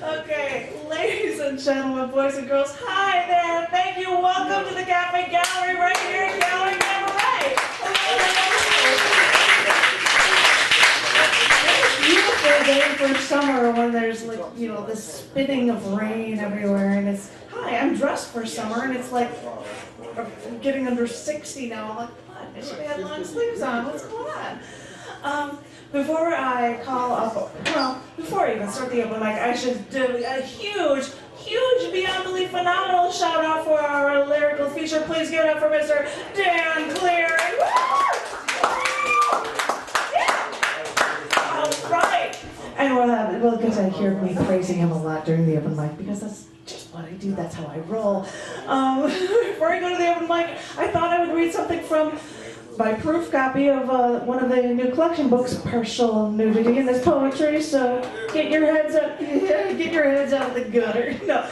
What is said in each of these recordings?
Okay, ladies and gentlemen, boys and girls, hi there. Thank you. Welcome to the Cafe Gallery right here at Gallery Cabaret. Beautiful day for summer when there's like, you know, this spitting of rain everywhere, and it's, hi, I'm dressed for summer, and it's like, I'm getting under 60 now. I'm like, what? I should have had long sleeves on. What's going on? Before I call up, well, before I even start the open mic, I should do a huge, beyond belief, phenomenal shout out for our lyrical feature. Please give it up for Mr. Dan Clear. Yeah. All right. And well, because I hear me praising him a lot during the open mic, because that's just what I do. That's how I roll. Before I go to the open mic, I thought I would read something from my proof copy of one of the new collection books, Partial Nudity in This Poetry, so get your heads up, get your heads out of the gutter. No.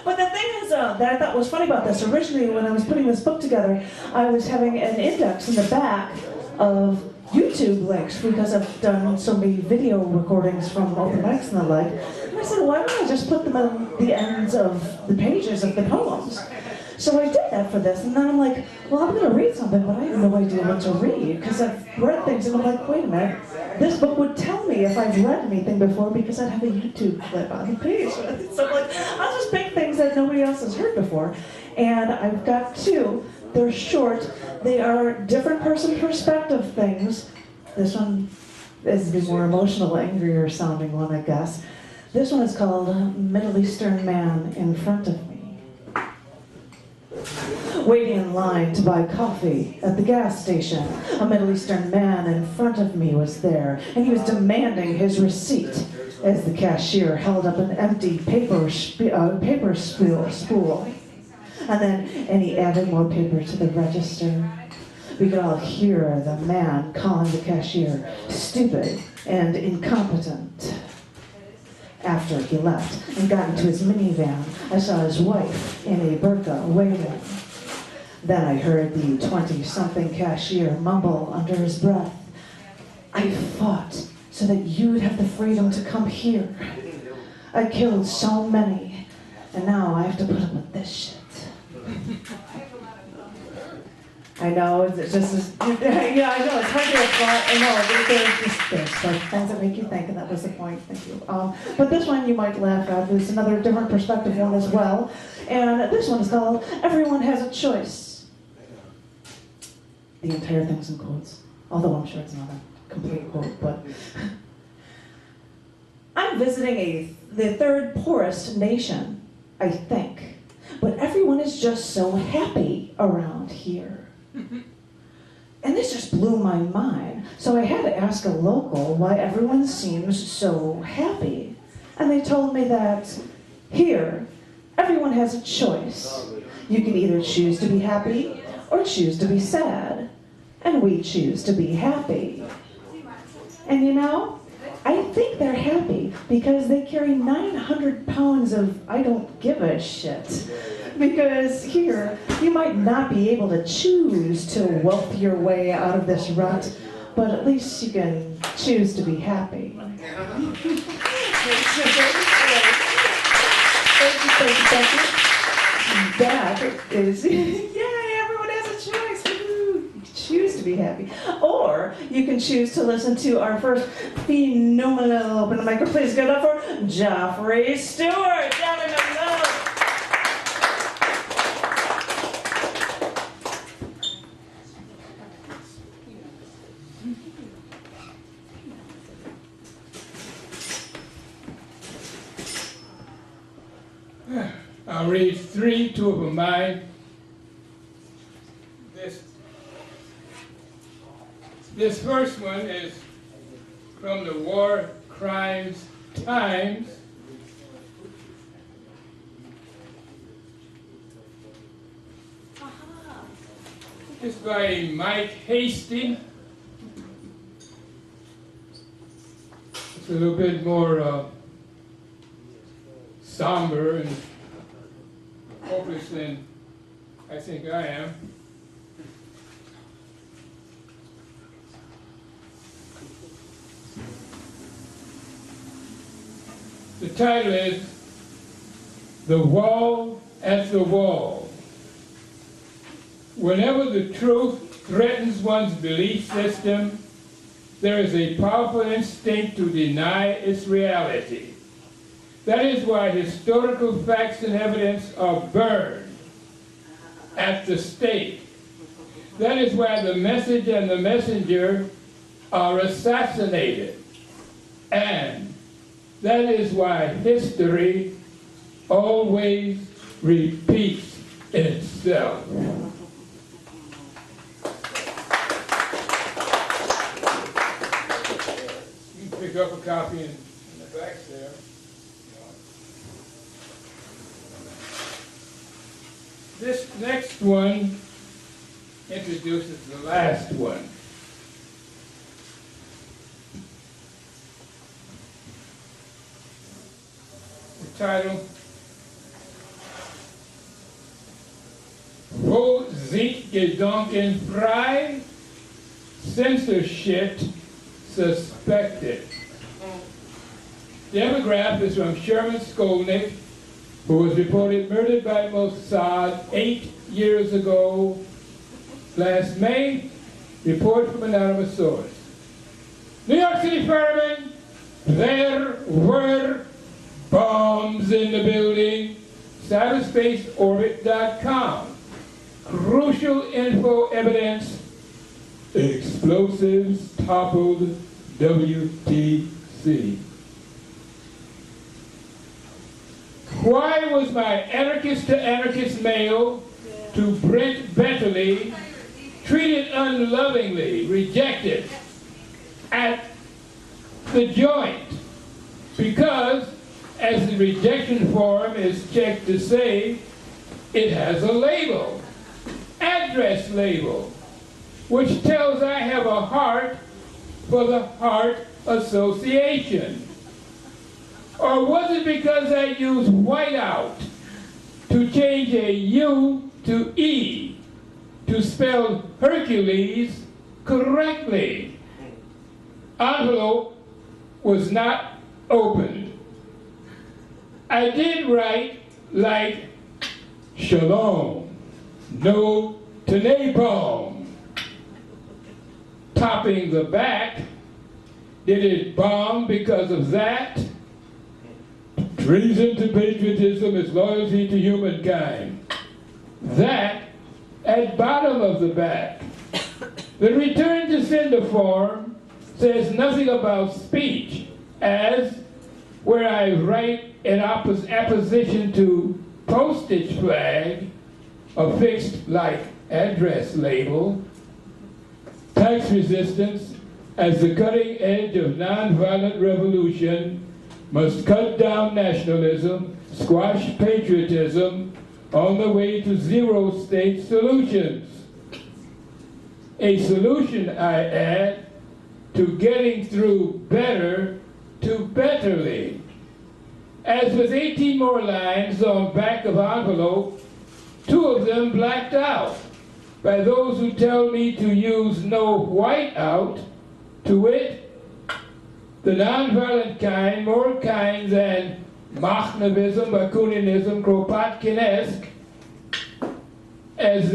But the thing is that I thought was funny about this, originally when I was putting this book together, I was having an index in the back of YouTube links because I've done so many video recordings from open mics and the like. And I said, why don't I just put them on the ends of the pages of the poems? So I did that for this, and then I'm like, well, I'm going to read something, but I have no idea what to read, because I've read things, and I'm like, wait a minute, this book would tell me if I've read anything before, because I'd have a YouTube clip on the page. So I'm like, I'll just pick things that nobody else has heard before, and I've got two. They're short. They are different person perspective things. This one is the more emotional, angrier sounding one, I guess. This one is called Middle Eastern Man in Front of Me. Waiting in line to buy coffee at the gas station, a Middle Eastern man in front of me was there, and he was demanding his receipt as the cashier held up an empty paper spool. And he added more paper to the register. We could all hear the man calling the cashier stupid and incompetent. After he left and got into his minivan, I saw his wife in a burqa waiting. Then I heard the 20-something cashier mumble under his breath, I fought so that you'd have the freedom to come here. I killed so many, and now I have to put up with this shit. I know, it's just, yeah, I know, it's hard to apply. I know, there's like things that make you think, and that was the point, thank you. But this one you might laugh at. There's another different perspective one as well. And this one is called Everyone Has a Choice. The entire thing's in quotes, although I'm sure it's not a complete quote, but. I'm visiting the third poorest nation, I think. But everyone is just so happy around here. And this just blew my mind. So I had to ask a local why everyone seems so happy. And they told me that here, everyone has a choice. You can either choose to be happy or choose to be sad. And we choose to be happy. And you know, I think they're happy because they carry 900 pounds of I don't give a shit. Because here, you might not be able to choose to wealth your way out of this rut, but at least you can choose to be happy. Thank you. That is, yay, everyone has a choice. You can choose to be happy. Or you can choose to listen to our first phenomenal open mic. Please give it up for Joffre Stewart. Down in the middle. I'll read 3, 2 of them mine. This first one is from the War Crimes Times. It's by Mike Hasty. It's a little bit more somber and hopeless than I think I am. The title is The Wall at the Wall. Whenever the truth threatens one's belief system, there is a powerful instinct to deny its reality. That is why historical facts and evidence are burned at the stake. That is why the message and the messenger are assassinated. And that is why history always repeats itself. You can pick up a copy in the back there. This next one introduces the last one. The title, Wo sind Gedanken frei? Censorship suspected. The epigraph is from Sherman Skolnick, who was reported murdered by Mossad 8 years ago. Last May, report from anonymous source. New York City firemen, there were bombs in the building. Cyberspaceorbit.com. Crucial info evidence. Explosives toppled WTC. Why was my anarchist to anarchist mail to Brent Bentley treated unlovingly, rejected at the joint? Because, as the rejection form is checked to say, it has a label, address label, which tells I have a heart for the Heart Association. Or was it because I used whiteout to change a U to E to spell Hercules correctly? Envelope was not opened. I did write like Shalom, no to napalm. Topping the back, did it bomb because of that? Treason to patriotism is loyalty to humankind. That at bottom of the back. The return to sender form says nothing about speech, as where I write in opposition to postage flag, affixed like address label, tax resistance as the cutting edge of nonviolent revolution must cut down nationalism, squash patriotism on the way to zero-state solutions. A solution, I add, to getting through better to betterly. As with 18 more lines on back of envelope, 2 of them blacked out by those who tell me to use no whiteout, to wit, the nonviolent kind, more kind than Machnovism, Bakuninism, Kropotkin-esque, as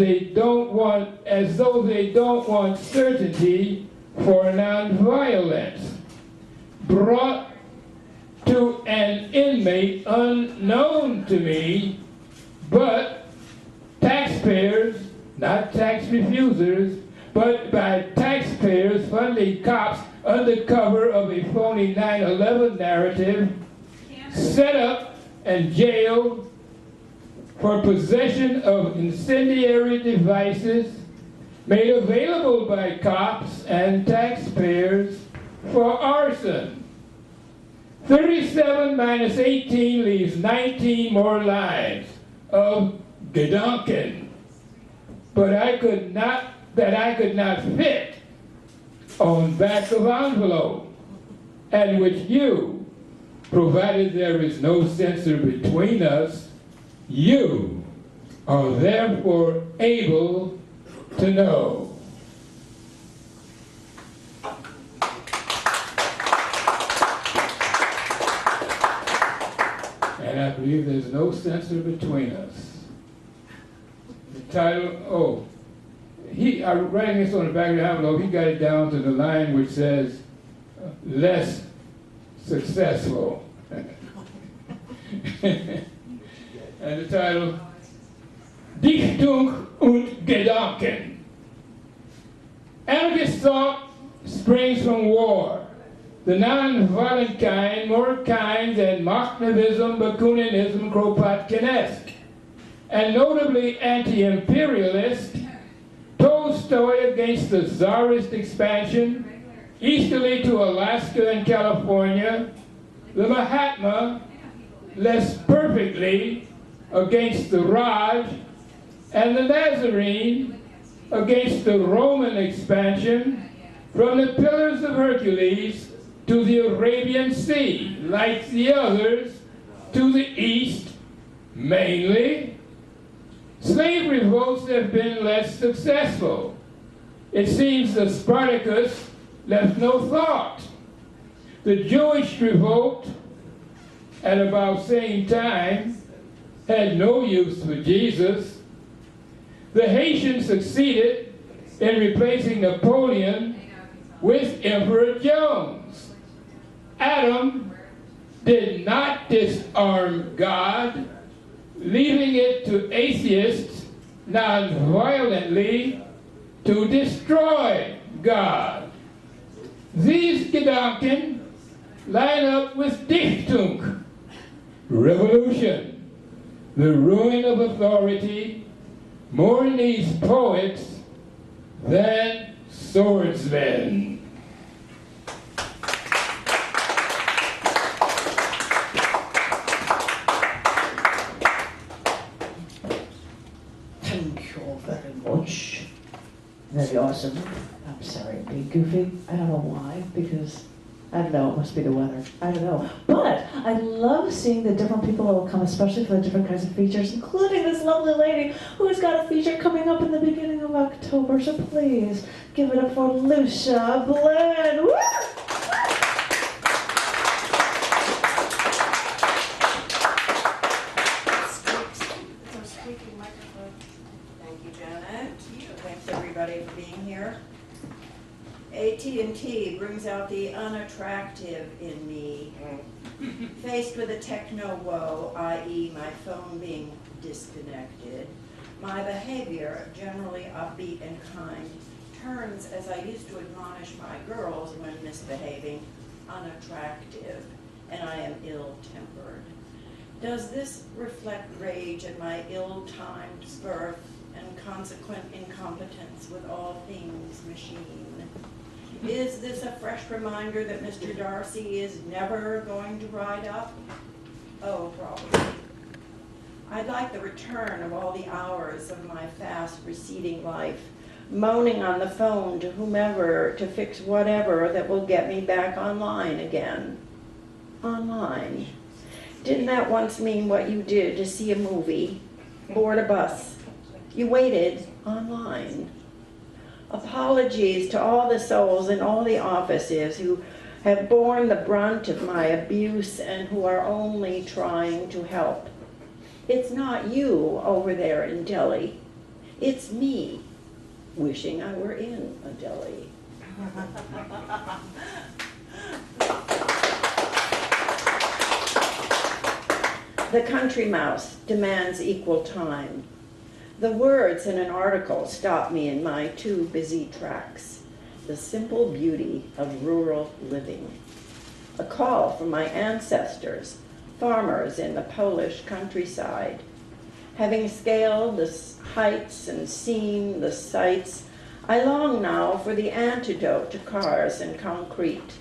though they don't want certainty for nonviolence, brought to an inmate unknown to me, but taxpayers, not tax refusers, but by taxpayers funding cops under cover of a phony 9/11 narrative, set up and jailed for possession of incendiary devices made available by cops and taxpayers for arson. 37 minus 18 leaves 19 more lines of Gedanken, but I could not fit on back of envelope, and which you, provided there is no censor between us, you are therefore able to know. And I believe there's no censor between us. The title, I'm writing this on the back of the envelope, he got it down to the line which says, less successful. And the title, Dichtung und Gedanken. Anarchist thought springs from war, the non-violent kind, more kind than Marxism, Bakuниnism, Kropotkin-esque, and notably anti-imperialist, Tolstoy against the Tsarist expansion, easterly to Alaska and California, the Mahatma, less perfectly, against the Raj, and the Nazarene, against the Roman expansion, from the Pillars of Hercules to the Arabian Sea, like the others, to the east, mainly. Slave revolts have been less successful. It seems the Spartacus left no thought. The Jewish revolt, at about same time, had no use for Jesus. The Haitians succeeded in replacing Napoleon with Emperor Jones. Adam did not disarm God, leaving it to atheists non-violently to destroy God. These Gedanken line up with Dichtung, revolution, the ruin of authority, more needs poets than swordsmen. Thank you very much. Very awesome. I'm sorry, being goofy. I don't know why, because I don't know, it must be the weather. I don't know. But I love seeing the different people that will come, especially for the different kinds of features, including this lovely lady who's got a feature coming up in the beginning of October. So please give it up for Luci Blinn. Woo! Squeaky microphone. Thank you, Janet. Thanks everybody for being here. AT&T brings out the unattractive in me. Faced with a techno woe, i.e. my phone being disconnected, my behavior, generally upbeat and kind, turns, as I used to admonish my girls when misbehaving, unattractive, and I am ill-tempered. Does this reflect rage at my ill-timed birth and consequent incompetence with all things machine? Is this a fresh reminder that Mr. Darcy is never going to ride up? Oh, probably. I'd like the return of all the hours of my fast receding life, moaning on the phone to whomever to fix whatever that will get me back online again. Online. Didn't that once mean what you did to see a movie, board a bus? You waited online. Apologies to all the souls in all the offices who have borne the brunt of my abuse and who are only trying to help. It's not you over there in Delhi. It's me, wishing I were in a Delhi. The country mouse demands equal time. The words in an article stop me in my two busy tracks. The simple beauty of rural living. A call from my ancestors, farmers in the Polish countryside. Having scaled the heights and seen the sights, I long now for the antidote to cars and concrete.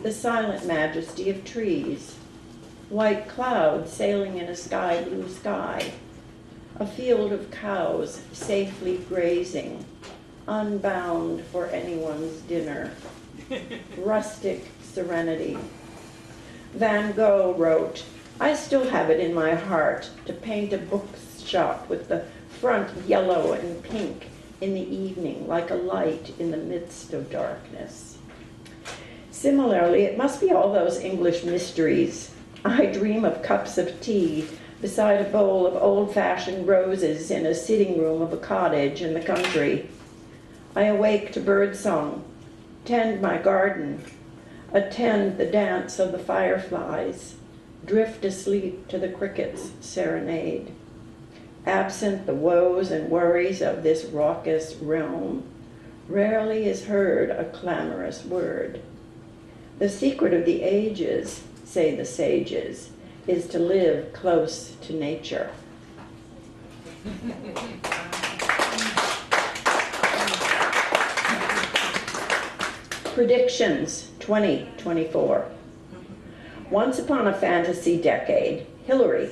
The silent majesty of trees. White clouds sailing in a sky blue sky. A field of cows safely grazing, unbound for anyone's dinner. Rustic serenity. Van Gogh wrote, I still have it in my heart to paint a bookshop with the front yellow and pink in the evening, like a light in the midst of darkness. Similarly, it must be all those English mysteries, I dream of cups of tea beside a bowl of old-fashioned roses in a sitting room of a cottage in the country. I awake to birdsong, tend my garden, attend the dance of the fireflies, drift asleep to the crickets' serenade. Absent the woes and worries of this raucous realm, rarely is heard a clamorous word. The secret of the ages, say the sages, is to live close to nature. Predictions 2024. Once upon a fantasy decade, Hillary,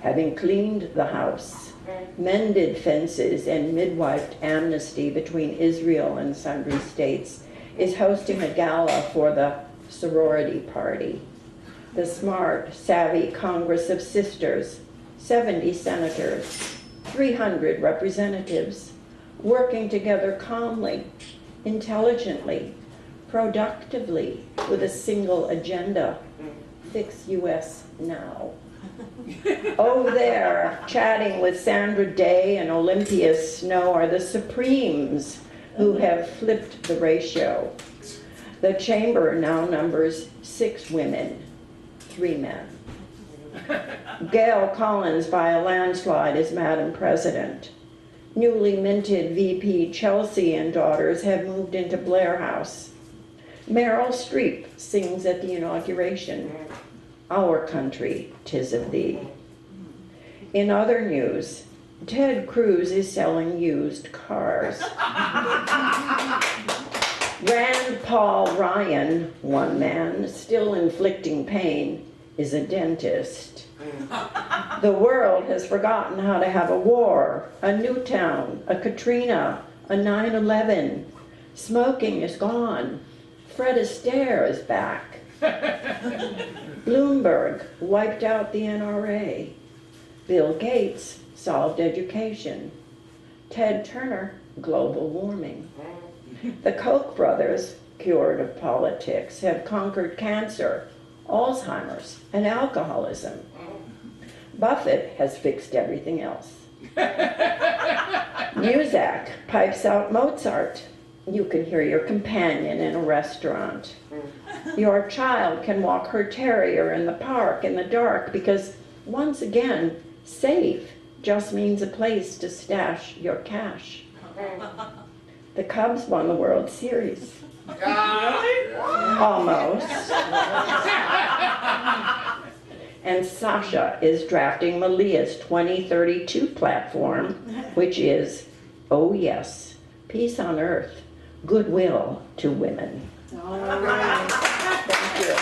having cleaned the house, mended fences, and midwifed amnesty between Israel and sundry states, is hosting a gala for the sorority party. The smart, savvy Congress of Sisters, 70 senators, 300 representatives, working together calmly, intelligently, productively, with a single agenda: fix U.S. now. Oh, there, chatting with Sandra Day and Olympia Snow are the Supremes who have flipped the ratio. The chamber now numbers 6 women, 3 men. Gail Collins by a landslide is Madam President. Newly minted VP Chelsea and daughters have moved into Blair House. Meryl Streep sings at the inauguration, "Our country, 'tis of thee." In other news, Ted Cruz is selling used cars. Rand Paul Ryan, one man, still inflicting pain, is a dentist. The world has forgotten how to have a war, a Newtown, a Katrina, a 9/11. Smoking is gone. Fred Astaire is back. Bloomberg wiped out the NRA. Bill Gates solved education. Ted Turner, global warming. The Koch brothers, cured of politics, have conquered cancer, Alzheimer's, and alcoholism. Buffett has fixed everything else. Muzak pipes out Mozart. You can hear your companion in a restaurant. Your child can walk her terrier in the park in the dark because, once again, safe just means a place to stash your cash. The Cubs won the World Series. Almost. And Sasha is drafting Malia's 2032 platform, which is, oh yes, peace on earth, goodwill to women. All right. Thank you.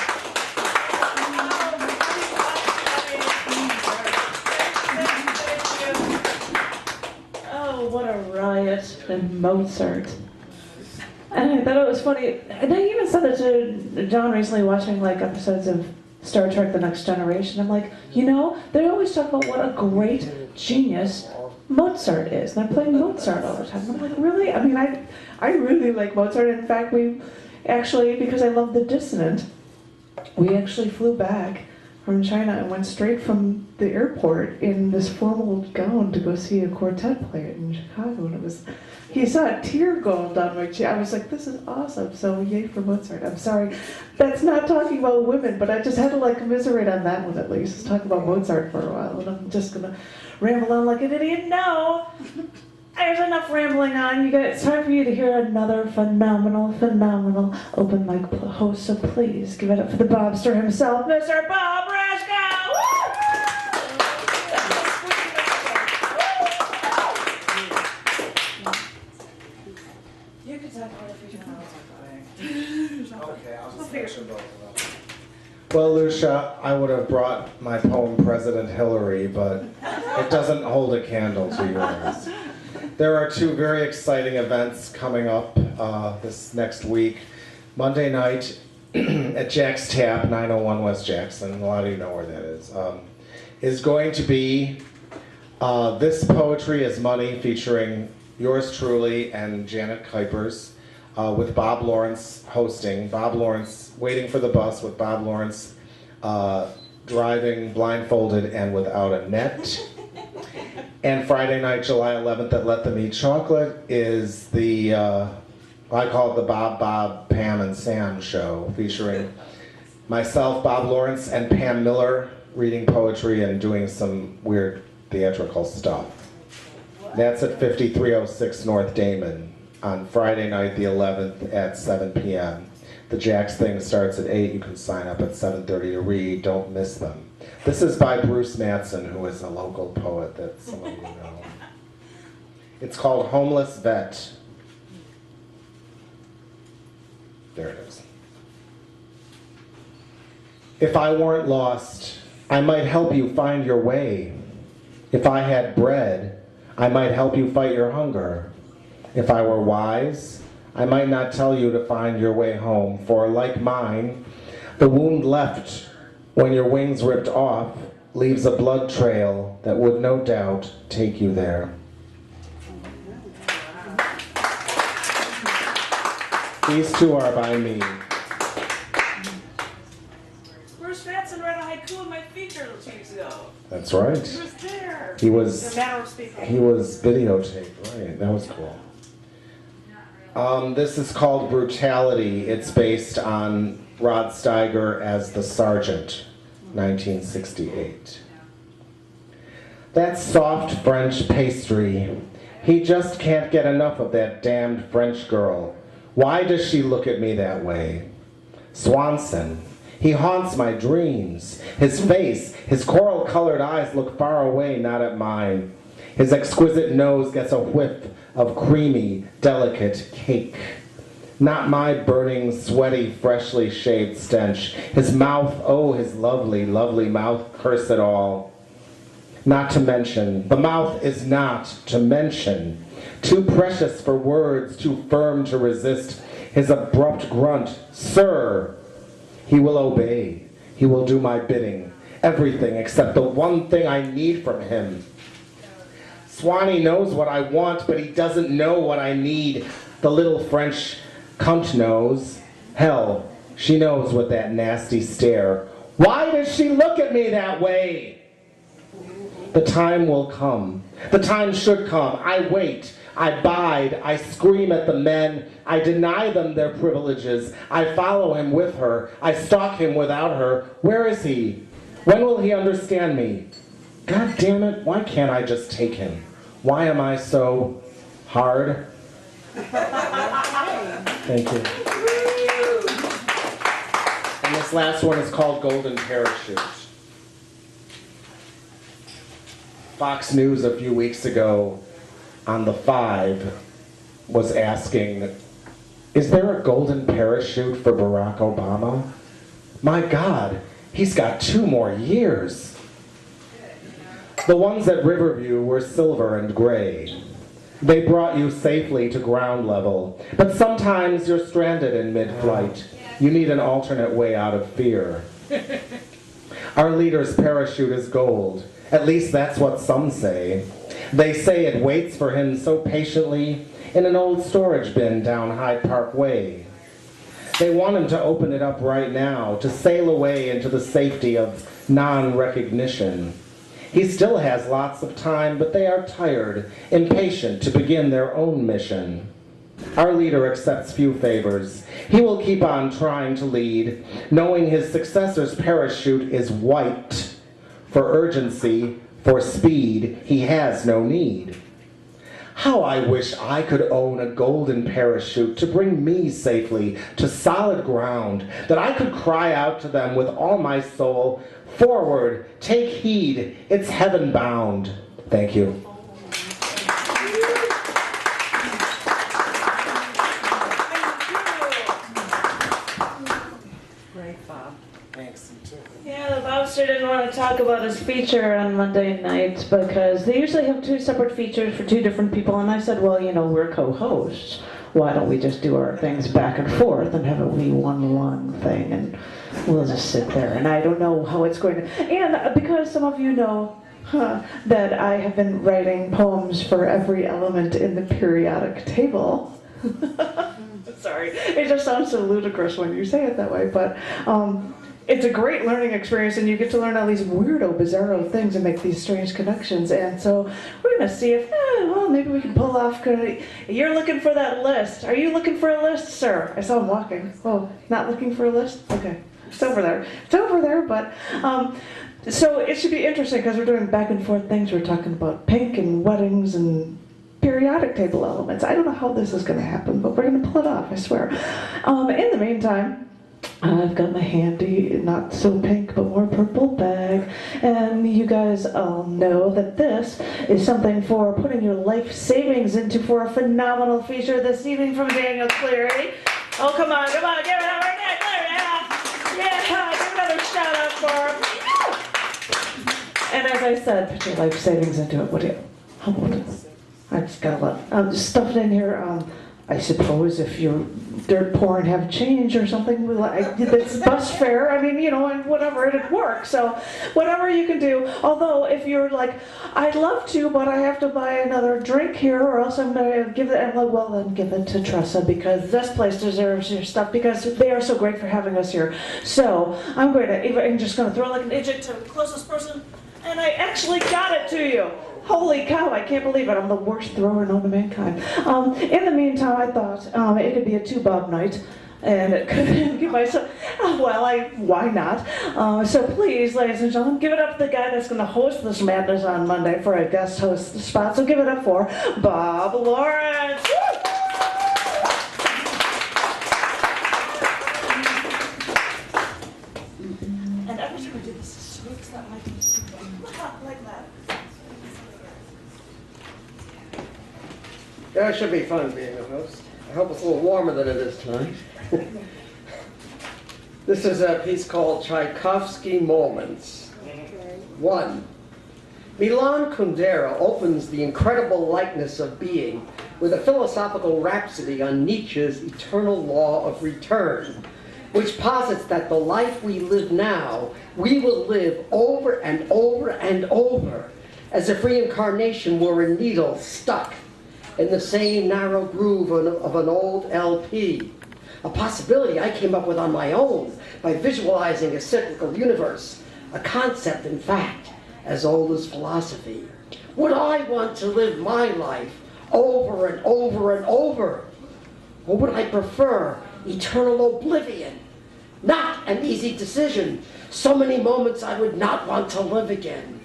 Oh, what a riot in Mozart. And I thought it was funny, and I even said that to John recently, watching like episodes of Star Trek The Next Generation. I'm like, you know, they always talk about what a great genius Mozart is. And they're playing Mozart all the time. I'm like, really? I mean, I really like Mozart. In fact, we actually, because I love The Dissonant, we actually flew back from China and went straight from the airport in this formal gown to go see a quartet play in Chicago. And it was, he saw a tear going down my cheek. I was like, this is awesome. So yay for Mozart. I'm sorry, that's not talking about women, but I just had to like commiserate on that one at least. Talk about Mozart for a while, and I'm just gonna ramble on like an idiot. No, there's enough rambling on. You guys, it's time for you to hear another phenomenal open mic host. So please give it up for the Bobster himself, Mr. Bob Raschko. You can talk about it if you want to talk about it. Okay, I'll just mention both of them. Well, Lucia, I would have brought my poem President Hillary, but it doesn't hold a candle to yours. There are 2 very exciting events coming up this next week. Monday night at Jack's Tap, 901 West Jackson, a lot of you know where that is going to be This Poetry is Money, featuring yours truly and Janet Kuypers, with Bob Lawrence hosting. Bob Lawrence, Waiting for the Bus with Bob Lawrence, driving blindfolded and without a net. And Friday night, July 11th at Let Them Eat Chocolate is the, I call it the Bob, Pam, and Sam show, featuring myself, Bob Lawrence, and Pam Miller reading poetry and doing some weird theatrical stuff. That's at 5306 North Damon on Friday night, the 11th at 7 p.m. The Jack's thing starts at 8. You can sign up at 7:30 to read. Don't miss them. This is by Bruce Mattson, who is a local poet that some of you know. It's called Homeless Vet. There it is. If I weren't lost, I might help you find your way. If I had bread, I might help you fight your hunger. If I were wise, I might not tell you to find your way home, for like mine, the wound left when your wings ripped off leaves a blood trail that would no doubt take you there. These two are by me. Bruce Mattson read a haiku in my feature 2 weeks ago. That's right. He was there. He was. The manner of speaking. He was videotaped, right? That was cool. This is called Brutality. It's based on Rod Steiger as the Sergeant, 1968. That soft French pastry. He just can't get enough of that damned French girl. Why does she look at me that way? Swanson. He haunts my dreams. His face, his coral-colored eyes look far away, not at mine. His exquisite nose gets a whiff of creamy, delicate cake. Not my burning, sweaty, freshly shaved stench. His mouth, oh, his lovely, lovely mouth, curse it all. Not to mention, the mouth is not to mention. Too precious for words, too firm to resist. His abrupt grunt, sir. He will obey. He will do my bidding. Everything except the one thing I need from him. Swanee knows what I want, but he doesn't know what I need. The little French cunt knows. Hell, she knows with that nasty stare. Why does she look at me that way? The time will come. The time should come. I wait. I bide. I scream at the men. I deny them their privileges. I follow him with her. I stalk him without her. Where is he? When will he understand me? God damn it, why can't I just take him? Why am I so hard? Thank you. And this last one is called Golden Parachute. Fox News a few weeks ago on the 5 was asking, is there a golden parachute for Barack Obama? My God, he's got 2 more years. The ones at Riverview were silver and gray. They brought you safely to ground level, but sometimes you're stranded in mid-flight. You need an alternate way out of fear. Our leader's parachute is gold. At least that's what some say. They say it waits for him so patiently in an old storage bin down Hyde Park Way. They want him to open it up right now, to sail away into the safety of non-recognition. He still has lots of time, but they are tired, impatient to begin their own mission. Our leader accepts few favors. He will keep on trying to lead, knowing his successor's parachute is white. For urgency, for speed, he has no need. How I wish I could own a golden parachute to bring me safely to solid ground, that I could cry out to them with all my soul, forward, take heed, it's heaven bound. Thank you. Great, Bob. Thanks, you too. Yeah, the Bobster didn't want to talk about his feature on Monday nights because they usually have 2 separate features for 2 different people, and I said, well, you know, we're co-hosts. Why don't we just do our things back and forth and have it be one long thing, and we'll just sit there. And I don't know how it's going to... And because some of you know that I have been writing poems for every element in the periodic table. Sorry, it just sounds so ludicrous when you say it that way, but it's a great learning experience, and you get to learn all these weirdo, bizarro things and make these strange connections. And so we're going to see if, well, maybe we can pull off. You're looking for that list. Are you looking for a list, sir? I saw him walking. Oh, not looking for a list? Okay. It's over there. It's over there, but... so it should be interesting because we're doing back and forth things. We're talking about pink and weddings and periodic table elements. I don't know how this is going to happen, but we're going to pull it off, I swear. In the meantime, I've got my handy, not so pink, but more purple bag. And you guys all know that this is something for putting your life savings into for a phenomenal feature this evening from Daniel Cleary. Oh, come on, give it up right there, Cleary. Yeah, give another shout out for him. And as I said, put your life savings into it. What do you, how about it? I just got a lot. Just stuff it in here. I suppose if you're dirt poor and have change or something, it's bus fare. I mean, you know, and whatever, it'd work. So whatever you can do. Although if you're like, I'd love to, but I have to buy another drink here or else I'm going to give it, I'm like, well, then give it to Tressa because this place deserves your stuff because they are so great for having us here. So I'm just going to throw like an agent to the closest person, and I actually got it to you. Holy cow, I can't believe it. I'm the worst thrower known to mankind. In the meantime, I thought it could be a two-bob night, and it could give myself, why not? So please, ladies and gentlemen, give it up to the guy that's going to host this madness on Monday for a guest host spot. So give it up for Bob Lawrence. And every time I do this, it shakes that mic like that. Yeah, it should be fun being a host. I hope it's a little warmer than it is tonight. This is a piece called Tchaikovsky Moments. 1. Milan Kundera opens The Incredible Likeness of Being with a philosophical rhapsody on Nietzsche's eternal law of return, which posits that the life we live now, we will live over and over and over, as if reincarnation were a needle stuck in the same narrow groove of an old LP. A possibility I came up with on my own by visualizing a cyclical universe, a concept, in fact, as old as philosophy. Would I want to live my life over and over and over? Or would I prefer eternal oblivion? Not an easy decision. So many moments I would not want to live again.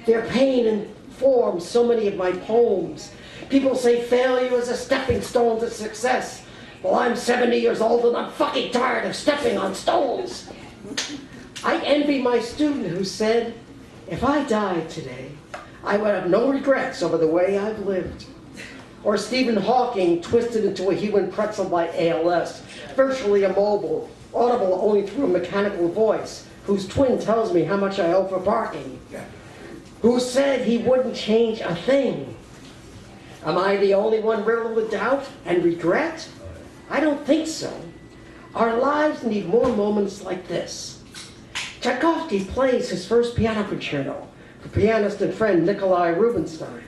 Their pain informs so many of my poems. People say failure is a stepping stone to success. Well, I'm 70 years old and I'm fucking tired of stepping on stones. I envy my student who said, if I died today, I would have no regrets over the way I've lived. Or Stephen Hawking twisted into a human pretzel by ALS, virtually immobile, audible only through a mechanical voice, whose twin tells me how much I owe for parking. Who said he wouldn't change a thing. Am I the only one riddled with doubt and regret? I don't think so. Our lives need more moments like this. Tchaikovsky plays his first piano concerto for pianist and friend Nikolai Rubinstein.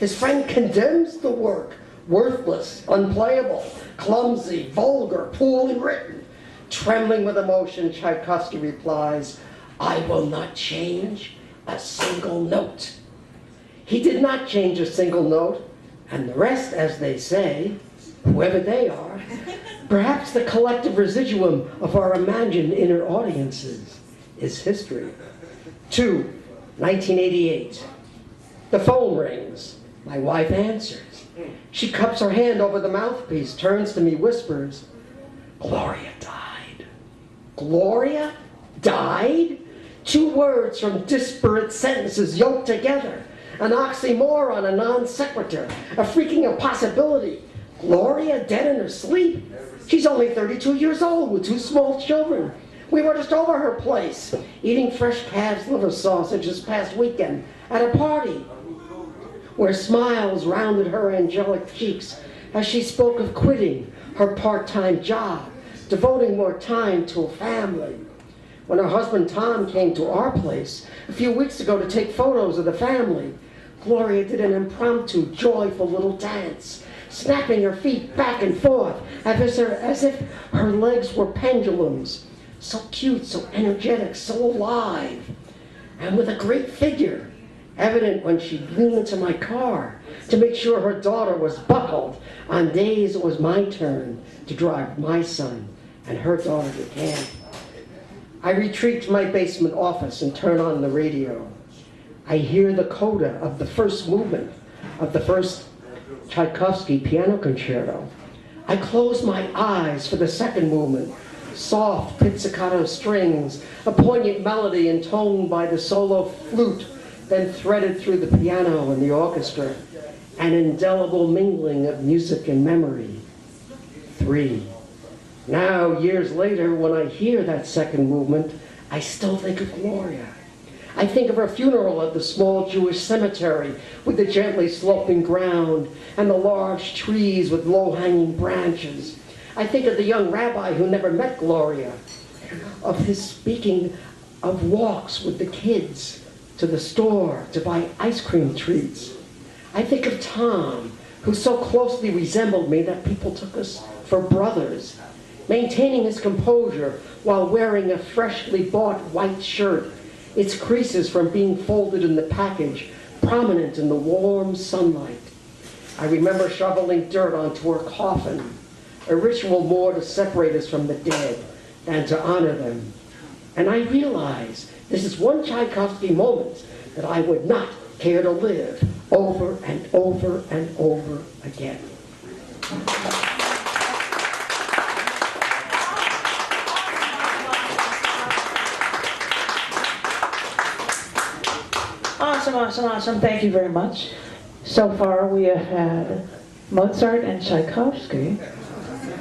His friend condemns the work, worthless, unplayable, clumsy, vulgar, poorly written. Trembling with emotion, Tchaikovsky replies, I will not change a single note. He did not change a single note, and the rest, as they say, whoever they are, perhaps the collective residuum of our imagined inner audiences, is history. 2, 1988. The phone rings. My wife answers. She cups her hand over the mouthpiece, turns to me, whispers, Gloria died. Gloria died? 2 words from disparate sentences yoked together. An oxymoron, a non sequitur, a freaking impossibility. Gloria dead in her sleep? She's only 32 years old with 2 small children. We were just over her place, eating fresh calf's liver sausage this past weekend at a party, where smiles rounded her angelic cheeks as she spoke of quitting her part-time job, devoting more time to a family. When her husband Tom came to our place a few weeks ago to take photos of the family, Gloria did an impromptu, joyful little dance, snapping her feet back and forth as if her legs were pendulums, so cute, so energetic, so alive, and with a great figure, evident when she'd lean into my car to make sure her daughter was buckled on days it was my turn to drive my son and her daughter to camp. I retreat to my basement office and turn on the radio. I hear the coda of the first movement of the first Tchaikovsky piano concerto. I close my eyes for the second movement, soft pizzicato strings, a poignant melody intoned by the solo flute, then threaded through the piano and the orchestra, an indelible mingling of music and memory. 3. Now, years later, when I hear that second movement, I still think of Gloria. I think of her funeral at the small Jewish cemetery with the gently sloping ground and the large trees with low-hanging branches. I think of the young rabbi who never met Gloria, of his speaking of walks with the kids to the store to buy ice cream treats. I think of Tom, who so closely resembled me that people took us for brothers, maintaining his composure while wearing a freshly bought white shirt, its creases from being folded in the package, prominent in the warm sunlight. I remember shoveling dirt onto her coffin, a ritual more to separate us from the dead than to honor them. And I realize this is one Tchaikovsky moment that I would not care to live over and over and over again. Awesome. Thank you very much. So far we have had Mozart and Tchaikovsky,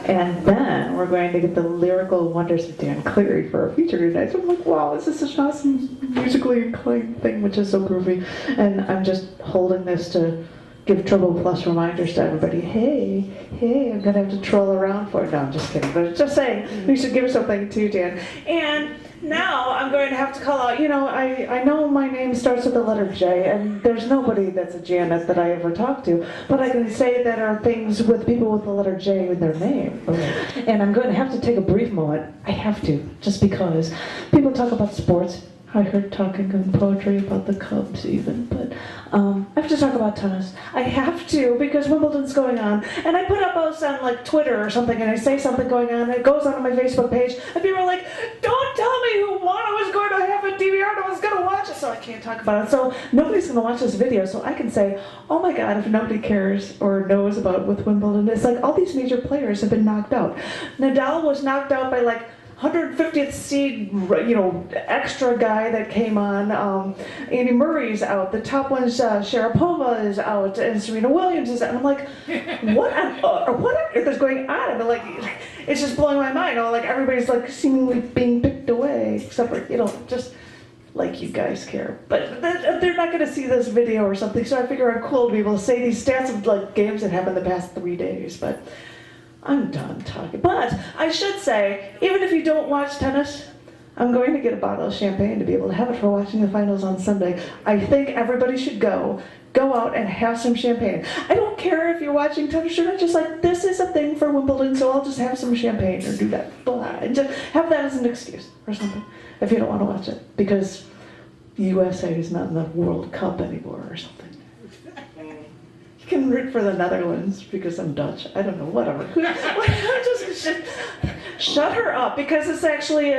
and then we're going to get the lyrical wonders of Dan Cleary for our feature tonight. So I'm like, wow, this is such an awesome musically inclined thing, which is so groovy. And I'm just holding this to give Trouble Plus reminders to everybody. Hey, I'm gonna have to troll around for it. No, I'm just kidding, but just saying, we should give something to Dan. And now I'm going to have to call out, I know my name starts with the letter J, and there's nobody that's a Janet that I ever talked to, but I can say that are things with people with the letter J in their name. And I'm going to have to take a brief moment. I have to, just because people talk about sports. I heard talking in poetry about the Cubs even, but I have to talk about tennis. I have to, because Wimbledon's going on. And I put up posts on like Twitter or something, and I say something going on, and it goes on my Facebook page, and people are like, don't tell me who won. I was going to have a DVR, and I was going to watch it, so I can't talk about it. So nobody's going to watch this video, so I can say, oh my God, if nobody cares or knows about with Wimbledon, it's like all these major players have been knocked out. Nadal was knocked out by like 150th seed, extra guy that came on. Andy Murray's out. The top one's Sharapova is out, and Serena Williams is out. And I'm like, what on earth is going on? And like, it's just blowing my mind. Like everybody's like seemingly being picked away, except for just like you guys care. But they're not going to see this video or something. So I figure I'm cool to be able to say these stats of like games that happened the past 3 days. But I'm done talking. But I should say, even if you don't watch tennis, I'm going to get a bottle of champagne to be able to have it for watching the finals on Sunday. I think everybody should go out and have some champagne. I don't care if you're watching tennis or not, just like, this is a thing for Wimbledon, so I'll just have some champagne or do that. Blah. And just have that as an excuse or something if you don't want to watch it, because the USA is not in the World Cup anymore or something. You can root for the Netherlands because I'm Dutch. I don't know, whatever. just shut her up, because it's actually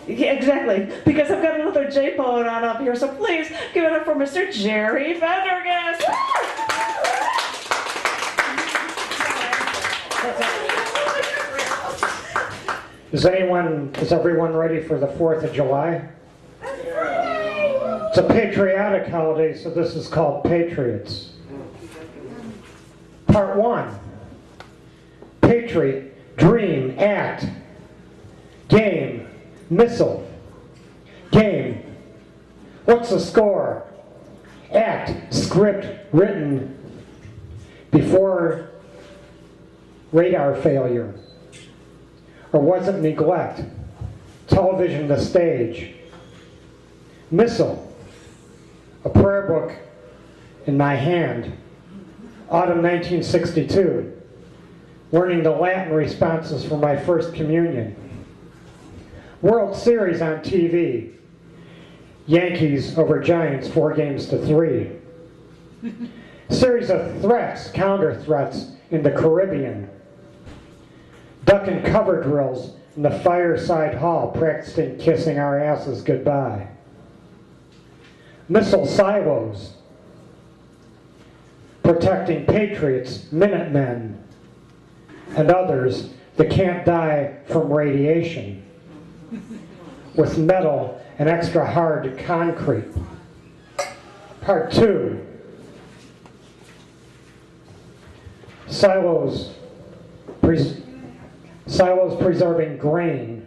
exactly, because I've got another J poet on up here, so please give it up for Mr. Jerry Pendergast. Is everyone ready for the 4th of July? It's a patriotic holiday, so this is called Patriots. Part 1. Patriot, dream, act. Game, missile. Game. What's the score? Act, script, written. Before radar failure. Or was it neglect? Television to stage. Missile, a prayer book in my hand. Autumn 1962, learning the Latin responses for my first communion. World Series on TV. Yankees over Giants 4-3. Series of threats, counter threats in the Caribbean. Duck and cover drills in the fireside hall, practicing kissing our asses goodbye. Missile silos, protecting patriots, Minutemen, and others that can't die from radiation, with metal and extra hard concrete. Part 2. Silos preserving grain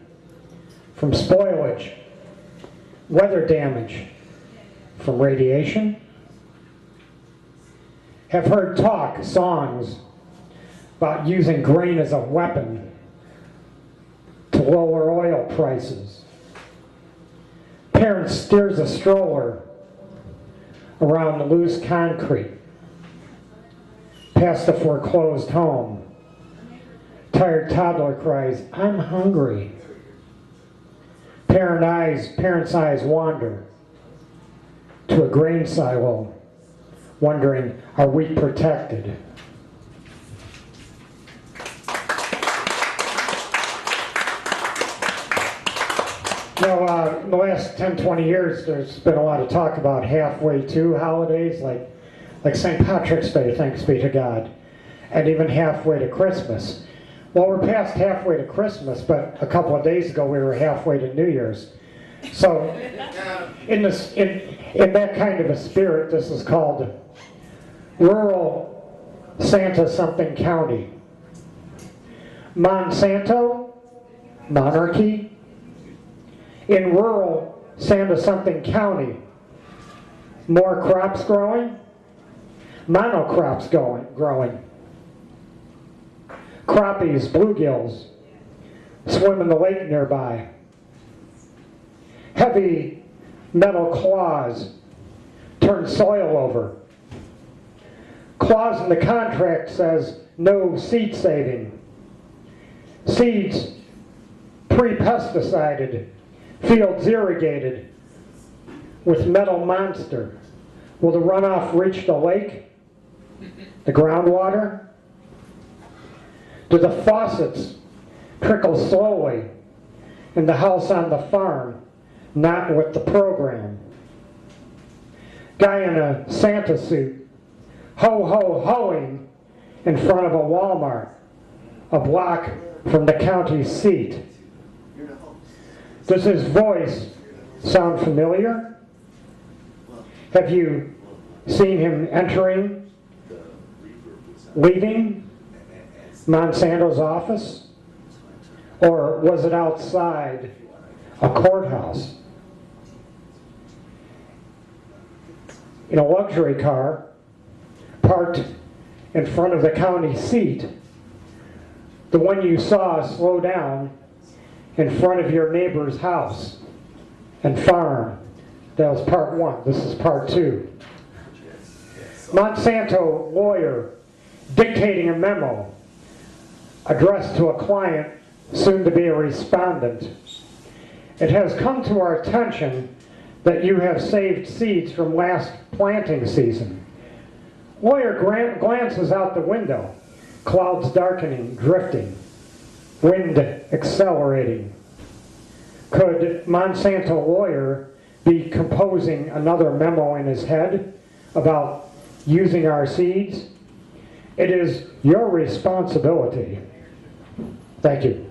from spoilage, weather damage from radiation. Have heard songs about using grain as a weapon to lower oil prices. Parent steers a stroller around the loose concrete, past a foreclosed home. Tired toddler cries, "I'm hungry." Parents' eyes wander to a grain silo, wondering, are we protected? You know, in the last 10, 20 years, there's been a lot of talk about halfway to holidays, like St. Patrick's Day, thanks be to God, and even halfway to Christmas. Well, we're past halfway to Christmas, but a couple of days ago we were halfway to New Year's. So, in that kind of a spirit, this is called Rural Santa Something County. Monsanto, monarchy. In rural Santa Something County, more crops growing, monocrops growing. Crappies, bluegills swim in the lake nearby. Heavy metal claws turn soil over. Clause in the contract says no seed saving. Seeds pre-pesticided, fields irrigated with metal monster. Will the runoff reach the lake? The groundwater? Do the faucets trickle slowly in the house on the farm, not with the program? Guy in a Santa suit, ho-ho-hoing in front of a Walmart, a block from the county seat. Does his voice sound familiar? Have you seen him entering, leaving Monsanto's office? Or was it outside a courthouse? In a luxury car, parked in front of the county seat, the one you saw slow down in front of your neighbor's house and farm. That was part 1. This is part 2. Monsanto lawyer dictating a memo addressed to a client, soon to be a respondent. It has come to our attention that you have saved seeds from last planting season. Lawyer glances out the window, clouds darkening, drifting, wind accelerating. Could Monsanto lawyer be composing another memo in his head about using our seeds? It is your responsibility. Thank you.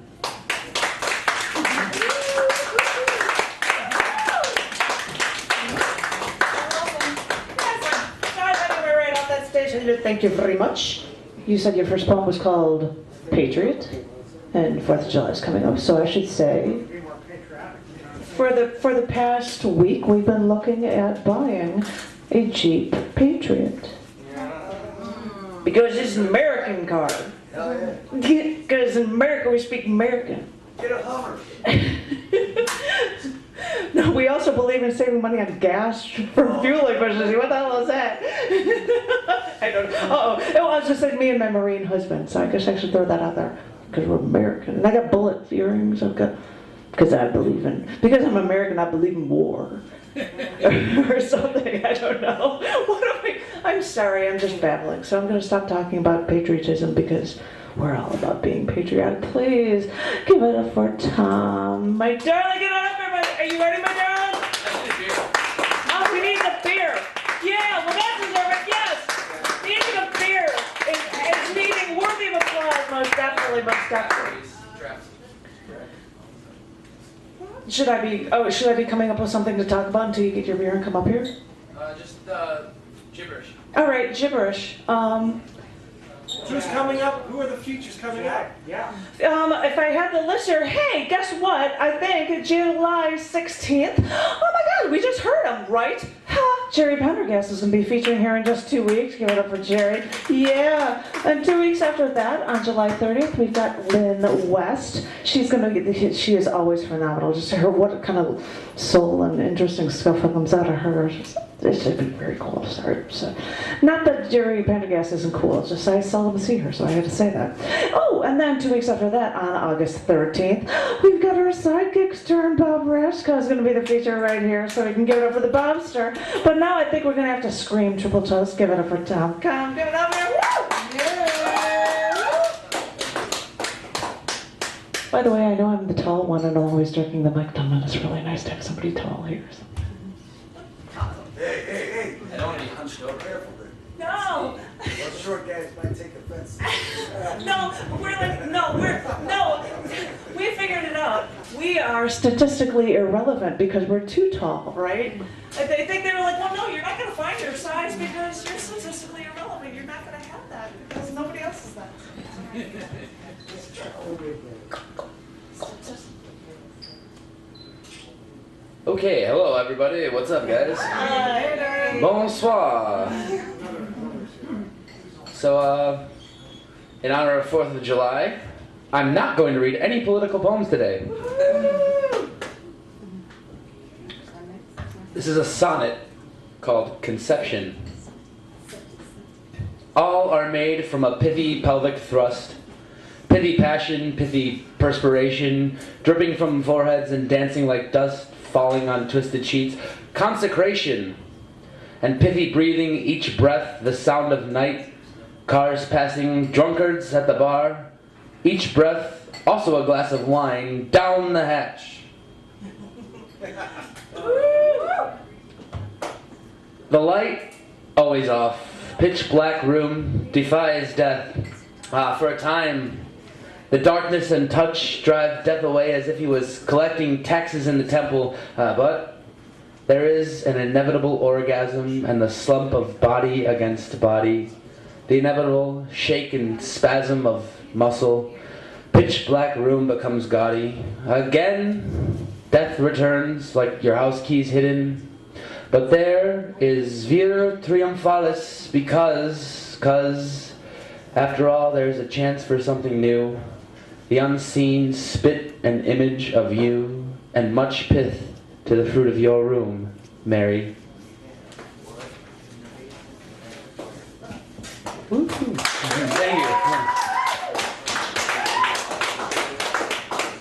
Thank you very much. You said your first poem was called Patriot, and 4th of July is coming up, so I should say, for the past week, we've been looking at buying a Jeep Patriot. Because it's an American car. Because in America, we speak American. Get a Hummer. No, we also believe in saving money on gas for fuel efficiency. What the hell is that? I don't know. Uh-oh. It was just like me and my Marine husband, so I guess I should throw that out there. Because we're American. And I got bullet earrings. I've got because because I'm American, I believe in war. Or something, I don't know. I'm sorry, I'm just babbling. So I'm going to stop talking about patriotism because we're all about being patriotic. Please give it up for Tom. My darling, give it up, everybody. Are you ready, my darling? Oh, we need the beer. Yeah, well, that deserves it, yes. Needing a beer is needing worthy of applause, most definitely, most definitely. Should I be coming up with something to talk about until you get your beer and come up here? Just gibberish. All right, gibberish. Who's coming up? Who are the features coming up? Yeah. If I had the list here, hey, guess what? I think July 16th. Oh my God, we just heard him, right? Ha! Jerry Pendergast is going to be featuring here in just 2 weeks. Give it up for Jerry. Yeah. And 2 weeks after that, on July 30th, we've got Lynn West. She's going to get. She is always phenomenal. Just to her, what kind of soul and interesting stuff comes out of her. It should be very cool. Sorry. So, not that Jerry Pendergast isn't cool. It's just I seldom see her, so I had to say that. Oh, and then 2 weeks after that, on August 13th, we've got our sidekick's turn. Bob Rashka is going to be the feature right here, so we can give it up for the Bobster. But now I think we're going to have to scream triple toast. Give it up for Tom. Come, give it up here. Woo! Yeah. By the way, I know I'm the tall one, and I'm always jerking the mic down, and it's really nice to have somebody tall here. So. Hey. I don't want to be hunched over. Careful there. No! Those short guys might take offense. We figured it out. We are statistically irrelevant because we're too tall, right? They think they were like, well, no, you're not going to find your size because you're statistically irrelevant. You're not going to have that because nobody else is that. Okay, hello everybody. What's up, guys? Hi. Bonsoir. So, in honor of 4th of July, I'm not going to read any political poems today. This is a sonnet called Conception. All are made from a pithy pelvic thrust, pithy passion, pithy perspiration, dripping from foreheads and dancing like dust falling on twisted sheets, consecration, and pithy breathing, each breath the sound of night, cars passing, drunkards at the bar, each breath also a glass of wine, down the hatch. The light, always off, pitch black room, defies death. For a time, the darkness and touch drive death away as if he was collecting taxes in the temple, but there is an inevitable orgasm and the slump of body against body, the inevitable shake and spasm of muscle. Pitch black room becomes gaudy. Again, death returns like your house keys hidden, but there is vir triumphalis because after all there's a chance for something new. The unseen spit an image of you, and much pith to the fruit of your room, Mary. Thank you.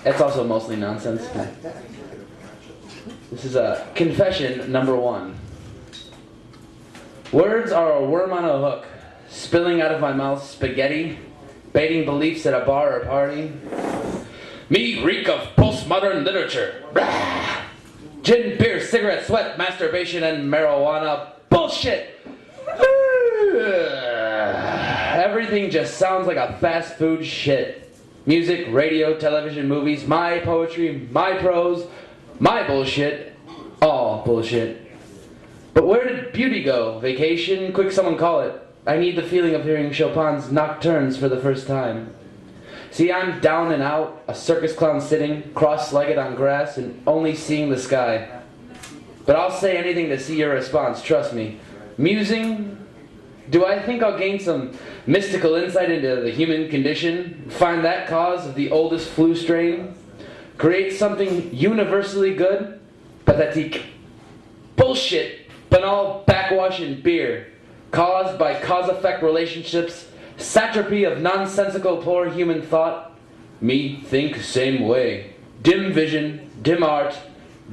That's also mostly nonsense. This is a confession number 1. Words are a worm on a hook, spilling out of my mouth spaghetti, baiting beliefs at a bar or party. Me reek of postmodern literature. Rah! Gin, beer, cigarette, sweat, masturbation, and marijuana. Bullshit! Everything just sounds like a fast food shit. Music, radio, television, movies, my poetry, my prose, my bullshit. All bullshit. But where did beauty go? Vacation? Quick, someone call it. I need the feeling of hearing Chopin's Nocturnes for the first time. See, I'm down and out, a circus clown sitting, cross-legged on grass, and only seeing the sky. But I'll say anything to see your response, trust me. Musing? Do I think I'll gain some mystical insight into the human condition? Find that cause of the oldest flu strain? Create something universally good? Pathetique. Bullshit, banal backwash and beer. Caused by cause-effect relationships, satrapy of nonsensical poor human thought. Me think same way. dim vision, dim art,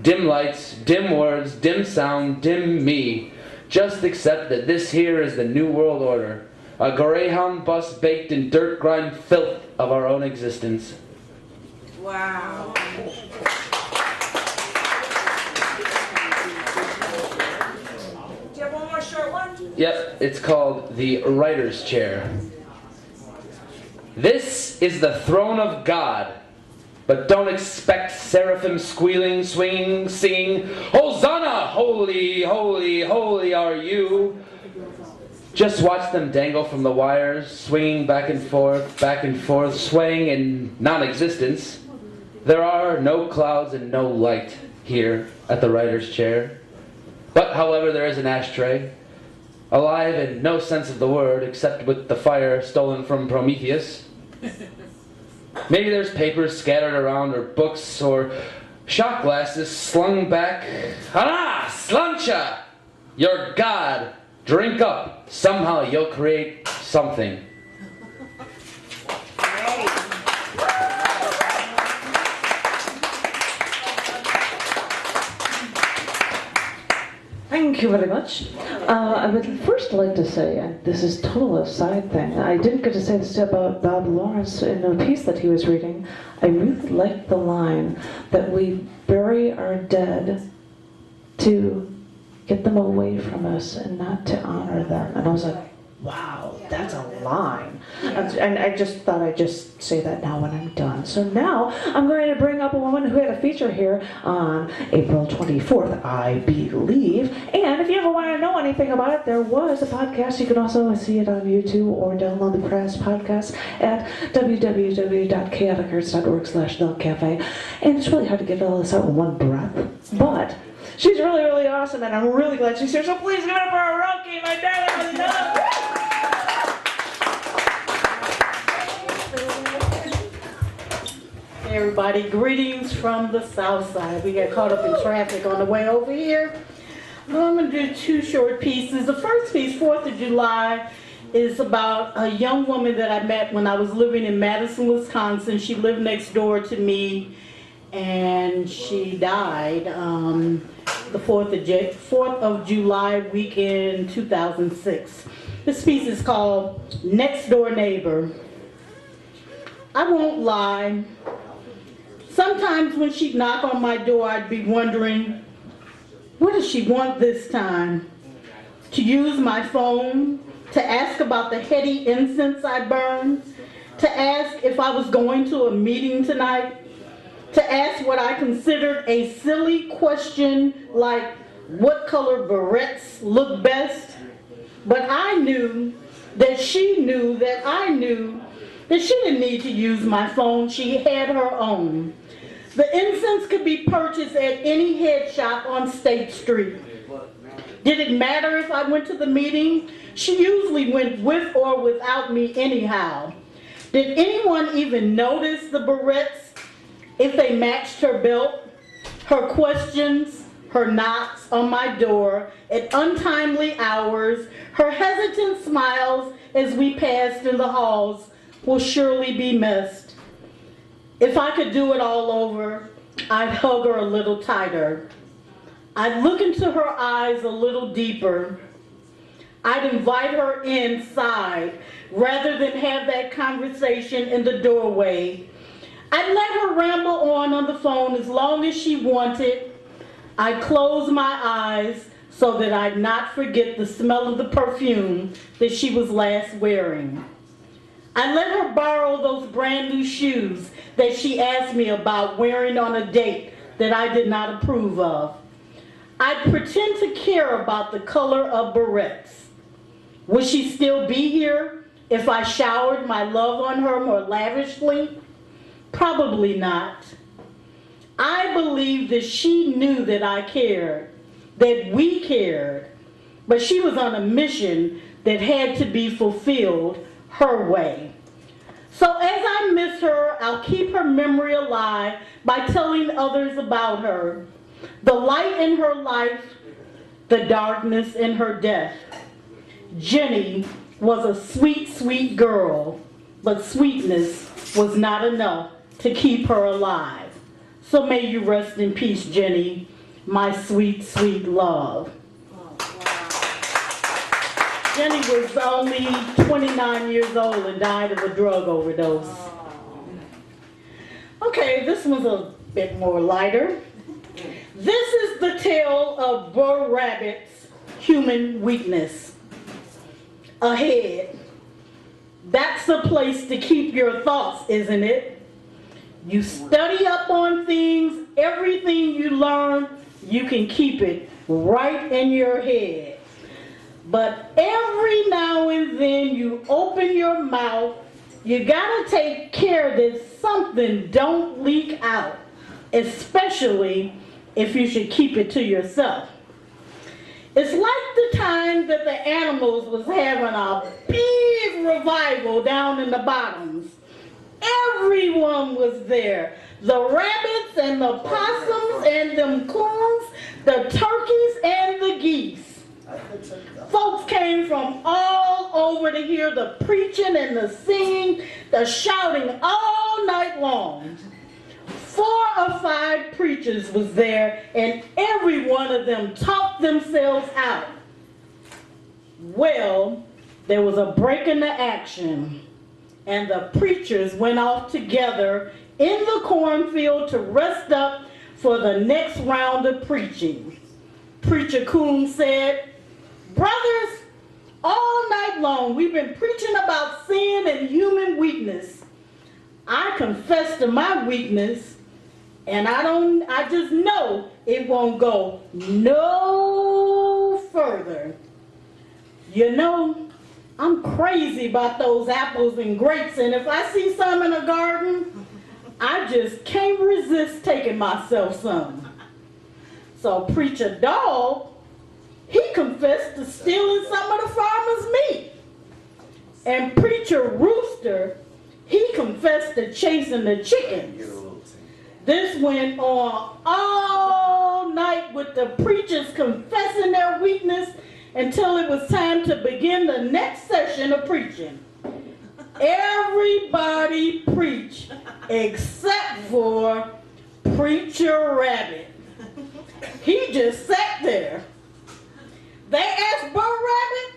dim lights, dim words, dim sound, dim me. Just accept that this here is the New World Order, a Greyhound bus baked in dirt grime filth of our own existence. Wow. Do you have one more short one? Yep, it's called the writer's chair. This is the throne of God, but don't expect seraphim squealing, swinging, singing, Hosanna! Holy, holy, holy are you. Just watch them dangle from the wires, swinging back and forth, swaying in non-existence. There are no clouds and no light here at the writer's chair. But, however, there is an ashtray, alive in no sense of the word, except with the fire stolen from Prometheus. Maybe there's papers scattered around, or books, or shot glasses slung back. Hana! Slancha! You're God. Drink up. Somehow you'll create something. Thank you very much. I would first like to say, and this is total aside thing, I didn't get to say this about Bob Lawrence in a piece that he was reading. I really liked the line that we bury our dead to get them away from us and not to honor them. And I was like, wow, that's a line. And I just thought I'd just say that now when I'm done. So now I'm going to bring up a woman who had a feature here on April 24th, I believe. And if you ever want to know anything about it, there was a podcast. You can also see it on YouTube or download the press podcast at www.chaoticarts.org/thecafe. And it's really hard to get all this out in one breath. But she's really, really awesome, and I'm really glad she's here. So please give it up for Oroki, my darling love. Hey everybody, greetings from the south side. We got caught up in traffic on the way over here. I'm going to do two short pieces. The first piece, 4th of July, is about a young woman that I met when I was living in Madison, Wisconsin. She lived next door to me, and she died the 4th of July weekend 2006. This piece is called Next Door Neighbor. I won't lie. Sometimes when she'd knock on my door, I'd be wondering, what does she want this time? To use my phone, to ask about the heady incense I burned, to ask if I was going to a meeting tonight, to ask what I considered a silly question like, what color barrettes look best? But I knew that she knew that I knew that she didn't need to use my phone. She had her own. The incense could be purchased at any head shop on State Street. Did it matter if I went to the meeting? She usually went with or without me anyhow. Did anyone even notice the barrettes? If they matched her belt, her questions, her knocks on my door at untimely hours, her hesitant smiles as we passed in the halls will surely be missed. If I could do it all over, I'd hug her a little tighter. I'd look into her eyes a little deeper. I'd invite her inside rather than have that conversation in the doorway. I'd let her ramble on the phone as long as she wanted. I'd close my eyes so that I'd not forget the smell of the perfume that she was last wearing. I let her borrow those brand new shoes that she asked me about wearing on a date that I did not approve of. I'd pretend to care about the color of barrettes. Would she still be here if I showered my love on her more lavishly? Probably not. I believed that she knew that I cared, that we cared, but she was on a mission that had to be fulfilled her way. So as I miss her, I'll keep her memory alive by telling others about her. The light in her life, the darkness in her death. Jenny was a sweet, sweet girl, but sweetness was not enough to keep her alive. So may you rest in peace, Jenny, my sweet, sweet love. Jenny was only 29 years old and died of a drug overdose. Okay, this one's a bit more lighter. This is the tale of Brer Rabbit's human weakness. A head. That's the place to keep your thoughts, isn't it? You study up on things, everything you learn, you can keep it right in your head. But every now and then you open your mouth, you gotta take care that something don't leak out, especially if you should keep it to yourself. It's like the time that the animals was having a big revival down in the bottoms. Everyone was there. The rabbits and the possums and them coons, the turkeys and the geese. Folks came from all over to hear the preaching and the singing, the shouting all night long. 4 or 5 preachers was there, and every one of them talked themselves out. Well, there was a break in the action, and the preachers went off together in the cornfield to rest up for the next round of preaching. Preacher Coon said, "Brothers, all night long we've been preaching about sin and human weakness. I confess to my weakness, and I just know it won't go no further. You know, I'm crazy about those apples and grapes, and if I see some in a garden, I just can't resist taking myself some." So Preacher Dog, he confessed to stealing some of the farmer's meat. And Preacher Rooster, he confessed to chasing the chickens. This went on all night with the preachers confessing their weakness until it was time to begin the next session of preaching. Everybody preached except for Preacher Rabbit. He just sat there. They asked Brer Rabbit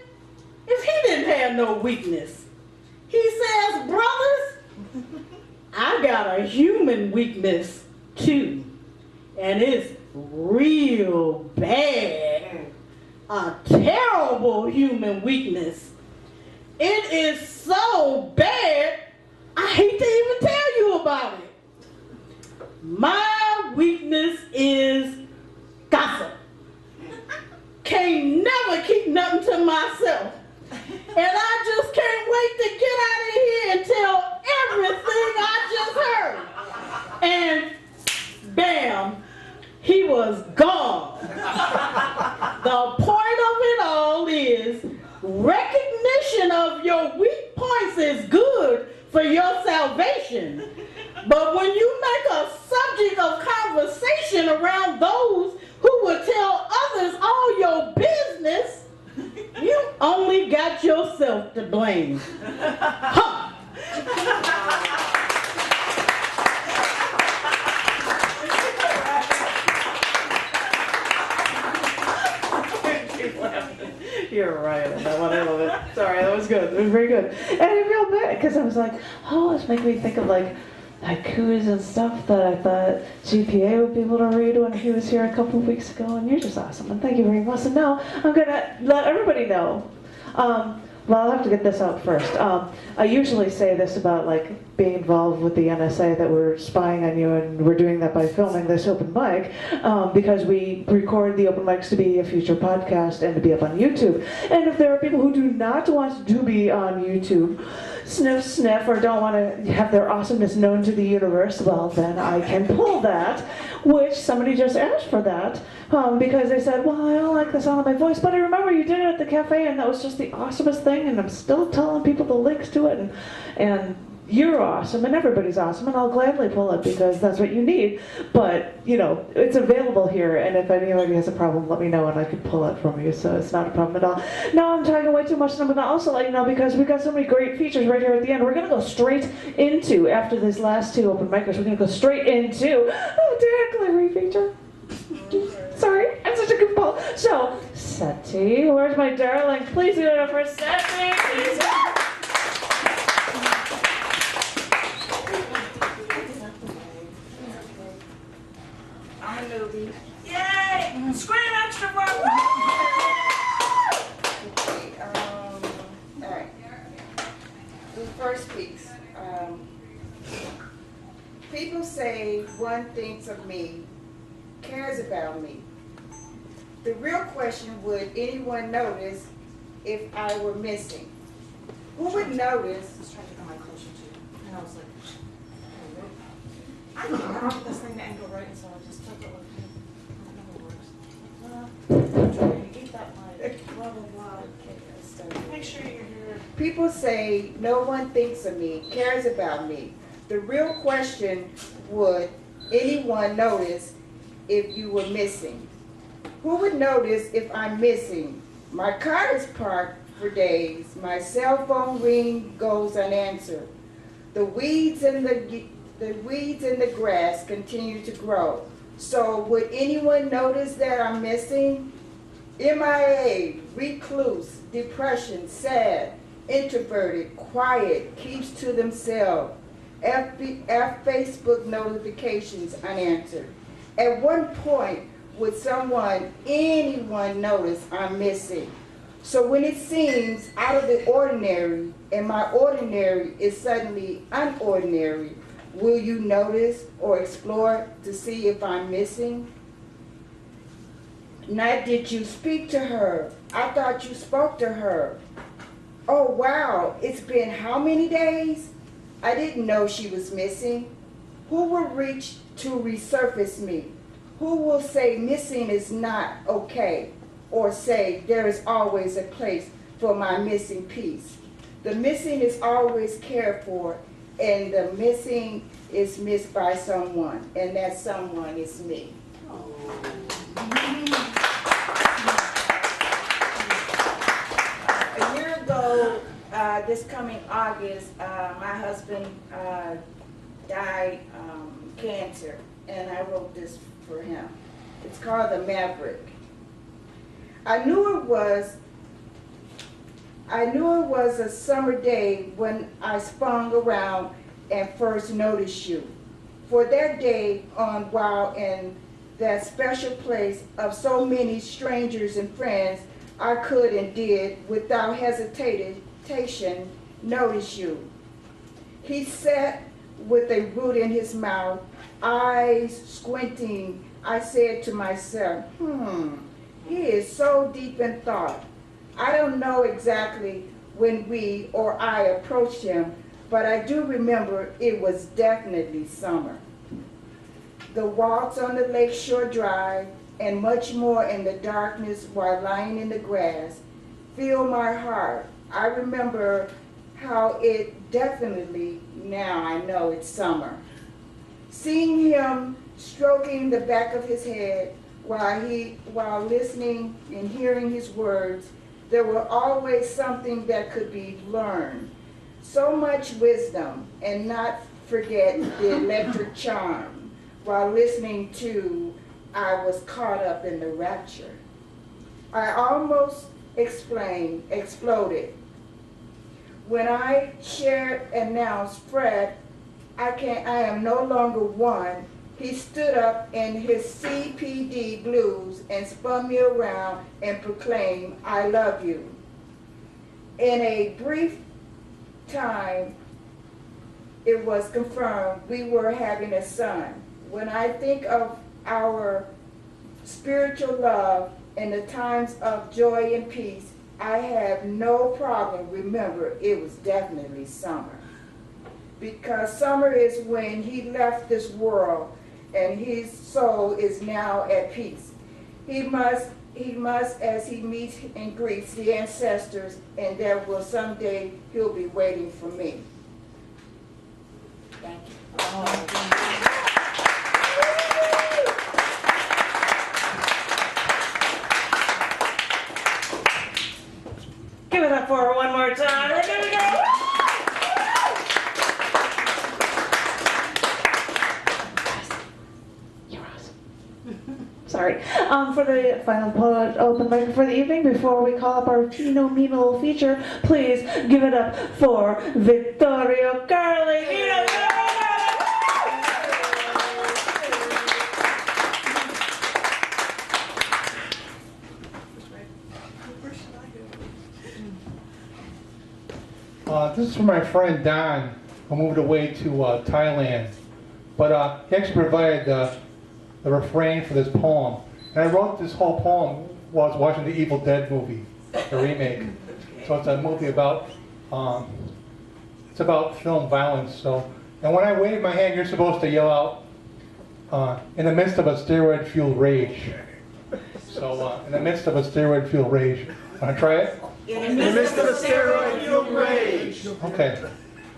if he didn't have no weakness. He says, "Brothers, I got a human weakness too, and it's real bad. A terrible human weakness. It is so bad, I hate to even tell you about it. My weakness is gossip. Can't never keep nothing to myself. And I just can't wait to get out of here and tell everything I just heard." And bam, he was gone. The point of it all is recognition of your weak points is good for your salvation. But when you make a subject of conversation around those who will tell others all your business, you only got yourself to blame. Huh. You're right on that one. I love it. Sorry, that was good. It was very good. And I feel bad because I was like, oh, it's making me think of like haikus and stuff that I thought GPA would be able to read when he was here a couple of weeks ago, and you're just awesome, and thank you very much. And now I'm gonna let everybody know. Well, I'll have to get this out first. I usually say this about like being involved with the NSA, that we're spying on you, and we're doing that by filming this open mic, because we record the open mics to be a future podcast and to be up on YouTube. And if there are people who do not want to be on YouTube, sniff, or don't want to have their awesomeness known to the universe, well, then I can pull that, which somebody just asked for that, because they said, well, I don't like the sound of my voice, but I remember you did it at the cafe, and that was just the awesomest thing, and I'm still telling people the links to it, and you're awesome and everybody's awesome, and I'll gladly pull it because that's what you need. But, you know, it's available here, and if anybody has a problem, let me know and I can pull it from you, so it's not a problem at all. Now I'm talking way too much, and I'm going to also let you know, because we've got so many great features right here at the end, we're going to go straight into, after these last two open micers, we're going to go straight into, Gallery feature. Sorry, I'm such a goofball. So, Sitti, where's my darling? Please give it up for Sitti. I'm a newbie. Yay! Scream extra for Okay, all right. The first piece. People say one thinks of me, cares about me. The real question, would anyone notice if I were missing? Who would notice? I was trying to get my closer to you. And I was like, I don't get this thing to angle right, so I just took it with me. I don't know how it works. Eat that mic. Blah, blah, blah. Make sure you're here. People say no one thinks of me, cares about me. The real question, would anyone notice if you were missing? Who would notice if I'm missing? My car is parked for days. My cell phone ring goes unanswered. The weeds in the grass continue to grow. So would anyone notice that I'm missing? MIA, recluse, depression, sad, introverted, quiet, keeps to themselves. Facebook notifications unanswered. At what point would anyone notice I'm missing? So when it seems out of the ordinary and my ordinary is suddenly unordinary, will you notice or explore to see if I'm missing? Now, did you speak to her? I thought you spoke to her. Oh wow, it's been how many days? I didn't know she was missing. Who will reach to resurface me? Who will say missing is not okay? Or say there is always a place for my missing piece? The missing is always cared for, and the missing is missed by someone, and that someone is me. A year ago, this coming August, my husband died cancer, and I wrote this for him. It's called The Maverick. I knew it was a summer day when I spun around and first noticed you. For that day on, while in that special place of so many strangers and friends, I could and did, without hesitation, notice you. He sat with a root in his mouth, eyes squinting. I said to myself, he is so deep in thought. I don't know exactly when we or I approached him, but I do remember it was definitely summer. The walks on the Lakeshore Drive and much more in the darkness while lying in the grass filled my heart. I remember how it definitely, now I know it's summer. Seeing him stroking the back of his head while listening and hearing his words, there were always something that could be learned. So much wisdom, and not forget the electric charm. While listening to, I was caught up in the rapture. I almost exploded. When I shared, announced, Fred, I am no longer one. He stood up in his CPD blues and spun me around and proclaimed, I love you. In a brief time, it was confirmed we were having a son. When I think of our spiritual love in the times of joy and peace, I have no problem. Remember, it was definitely summer. Because summer is when he left this world and his soul is now at peace. He must, as he meets and greets the ancestors, and there will someday he'll be waiting for me. Thank you. Give it up for her one more time. We're gonna go. You're awesome. Sorry. For the final open mic for the evening, before we call up our Fino Mino feature, please give it up for Vito Carli. Vito Carli! This is for my friend Don, who moved away to Thailand. But he actually provided the refrain for this poem. And I wrote this whole poem while I was watching the Evil Dead movie, the remake. So it's a movie about film violence. So, and when I wave my hand, you're supposed to yell out, in the midst of a steroid-fueled rage. So, in the midst of a steroid-fueled rage. Want to try it? In the midst of a steroid-fueled rage. Okay.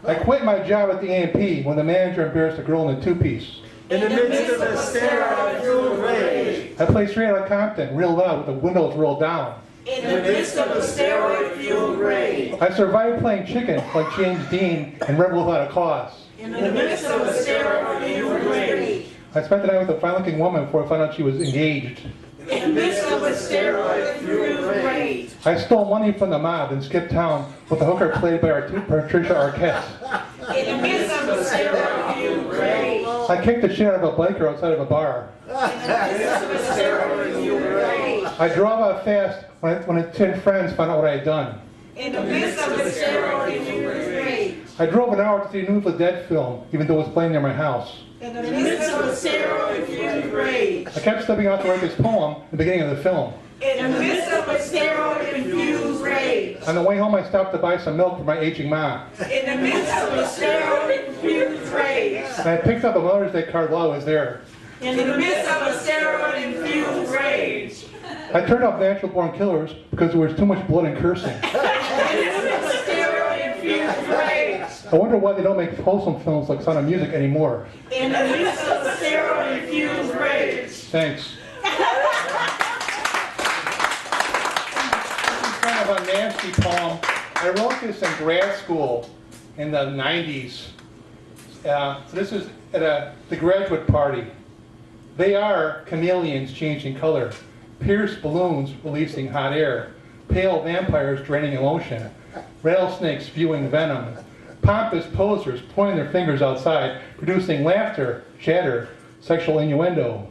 I quit my job at the A&P when the manager embarrassed a girl in a two-piece. In the midst of a steroid-fueled rage. I played straight out of Compton, real loud, with the windows rolled down. In the midst of a steroid-fueled rage. I survived playing chicken like James Dean and Rebel Without a Cause. In the midst of a steroid-fueled rage. I spent the night with a fine-looking woman before I found out she was engaged. In the midst of a steroid-fueled rage. I stole money from the mob and skipped town with a hooker played by Patricia Arquette. In the midst of a steroid-fueled rage. I kicked the shit out of a biker outside of a bar. In the midst of a steroid-fueled rage. I drove out fast when 10 friends found out what I had done. In the midst of a steroid-fueled rage. I drove an hour to see a new The Dead film, even though it was playing near my house. In the midst of a steroid-fueled rage. I kept stepping out to write this poem at the beginning of the film. In the midst of a steroid-infused rage. On the way home, I stopped to buy some milk for my aging mom. In the midst of a steroid-infused rage. And I picked up a Mother's Day card while I was there. In the midst of a steroid-infused rage. I turned off Natural Born Killers because there was too much blood and cursing. In the midst of a steroid-infused rage. I wonder why they don't make wholesome films like Sound of Music anymore. In the midst of a steroid-infused rage. Thanks. Kind of a nasty poem. I wrote this in grad school in the 90s. So this is at the graduate party. They are chameleons changing color, pierced balloons releasing hot air, pale vampires draining emotion, rattlesnakes spewing venom, pompous posers pointing their fingers outside, producing laughter, chatter, sexual innuendo.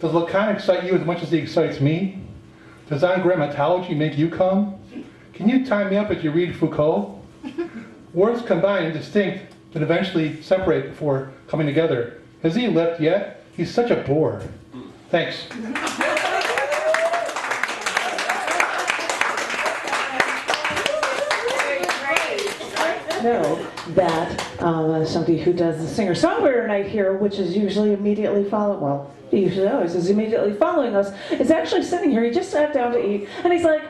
Does Lacan excite you as much as he excites me? Does ungrammatology make you come? Can you tie me up as you read Foucault? Words combine indistinct, then eventually separate before coming together. Has he left yet? He's such a bore. Thanks. Know that somebody who does the singer-songwriter night here, which is usually immediately following, well, he usually always is immediately following us, is actually sitting here. He just sat down to eat, and he's like,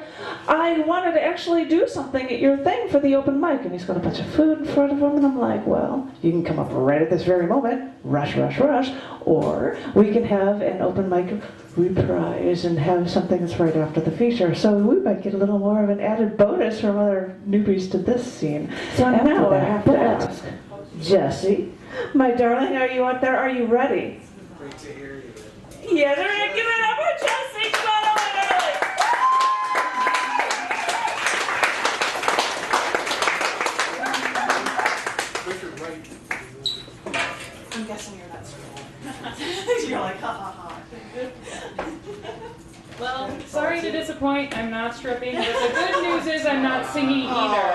I wanted to actually do something at your thing for the open mic, and he's got a bunch of food in front of him, and I'm like, well, you can come up right at this very moment, rush, rush, rush, or we can have an open mic reprise and have something that's right after the feature. So we might get a little more of an added bonus from other newbies to this scene. So now I have to ask, Jessi, my darling, are you out there? Are you ready? Great to hear you. Yeah, they're gonna give it up for Jessi. Come on over, darling. I'm guessing you're not scrolling. You're like, ha ha ha. Well, sorry to disappoint, I'm not stripping, but the good news is I'm not singing either.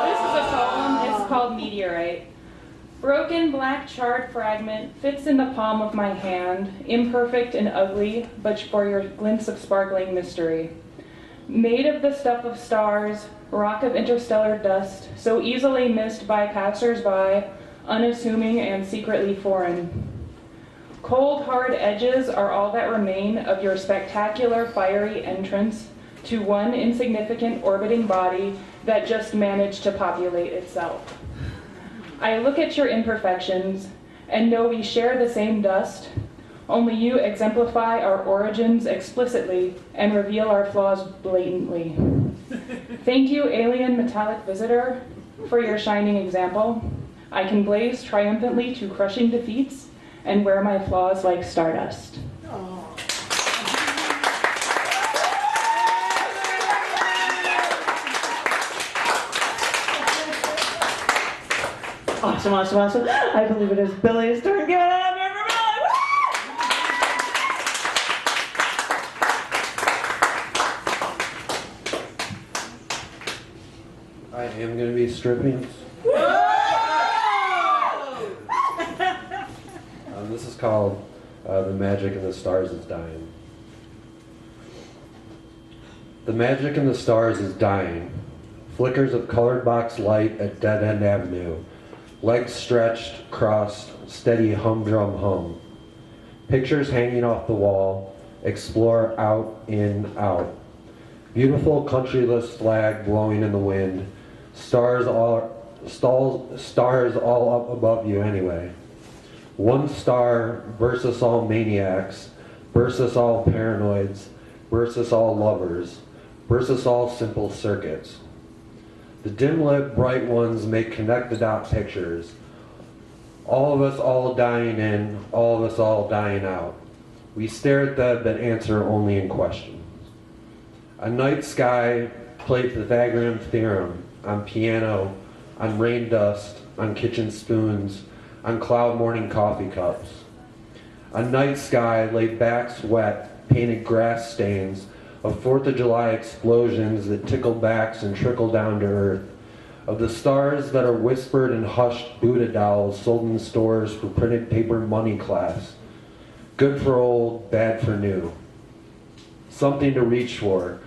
This is a poem, it's called Meteorite. Broken black charred fragment fits in the palm of my hand, imperfect and ugly, but for your glints of sparkling mystery. Made of the stuff of stars, rock of interstellar dust, so easily missed by passers-by, unassuming and secretly foreign. Cold, hard edges are all that remain of your spectacular, fiery entrance to one insignificant orbiting body that just managed to populate itself. I look at your imperfections and know we share the same dust. Only you exemplify our origins explicitly and reveal our flaws blatantly. Thank you, alien metallic visitor, for your shining example. I can blaze triumphantly to crushing defeats and wear my flaws like stardust. Awesome, awesome, awesome. I believe it is Billy's turn. Give it up here for Billy. I am going to be stripping. This is called The Magic in the Stars is Dying. The magic in the stars is dying. Flickers of colored box light at Dead End Avenue. Legs stretched, crossed, steady humdrum hum. Pictures hanging off the wall. Explore out, in, out. Beautiful countryless flag blowing in the wind. Stars all up above you anyway. One star versus all maniacs, versus all paranoids, versus all lovers, versus all simple circuits. The dim-lit bright ones make connect-the-dot pictures. All of us all dying in, all of us all dying out. We stare at them but answer only in questions. A night sky played Pythagorean theorem on piano, on rain dust, on kitchen spoons, on cloud morning coffee cups. A night sky laid backs wet, painted grass stains of 4th of July explosions that tickle backs and trickle down to earth, of the stars that are whispered and hushed Buddha dolls sold in stores for printed paper money class. Good for old, bad for new. Something to reach for,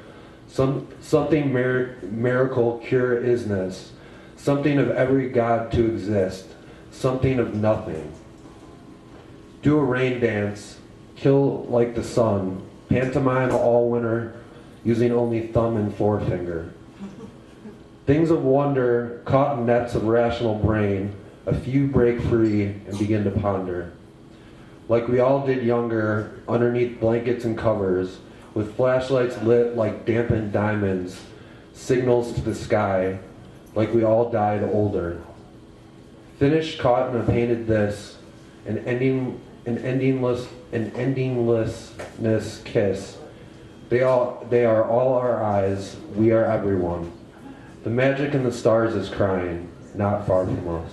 something miracle cure isness, something of every god to exist, something of nothing. Do a rain dance, kill like the sun, pantomime all winter, using only thumb and forefinger. Things of wonder caught in nets of rational brain, a few break free and begin to ponder. Like we all did younger, underneath blankets and covers, with flashlights lit like dampened diamonds, signals to the sky, like we all died older. Finished caught in a painted this, an endinglessness kiss. They are all our eyes, we are everyone. The magic in the stars is crying, not far from us.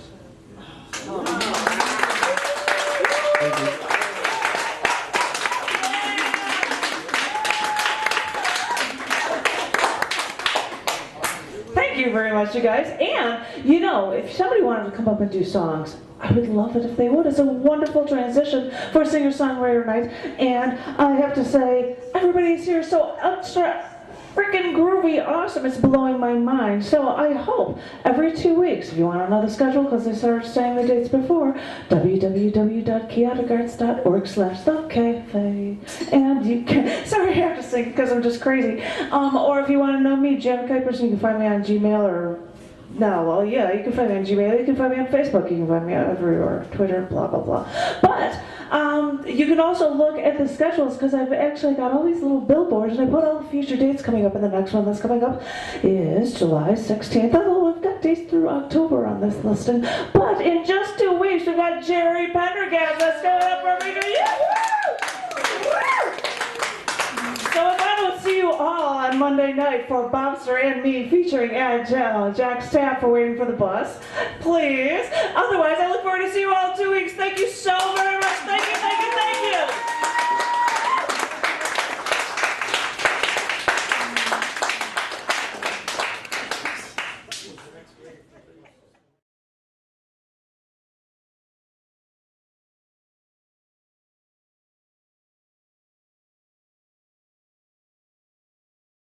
Thank you. Thank you very much, you guys. And, you know, if somebody wanted to come up and do songs, I would love it if they would. It's a wonderful transition for singer-songwriter night. And I have to say, everybody's here so extra freaking groovy, awesome. It's blowing my mind. So I hope every 2 weeks, if you want to know the schedule, because I started saying the dates before, www.chaoticarts.org/stuffcafe. And you can, sorry, I have to sing because I'm just crazy. Or if you want to know me, Jen Kuypers, you can find me on Gmail or no, well, yeah, you can find me on Gmail, you can find me on Facebook, you can find me everywhere, Twitter, blah, blah, blah. But you can also look at the schedules, because I've actually got all these little billboards, and I put all the future dates coming up, and the next one that's coming up is July 16th, although I've got dates through October on this listing. But in just 2 weeks, we've got Jerry Pendergast that's coming up for me. So if I don't see you all on Monday night for Bouncer and me featuring Agile, Jack's Tap for Waiting for the Bus, please. Otherwise, I look forward to see you all in 2 weeks. Thank you so very much. Thank you, thank you, thank you.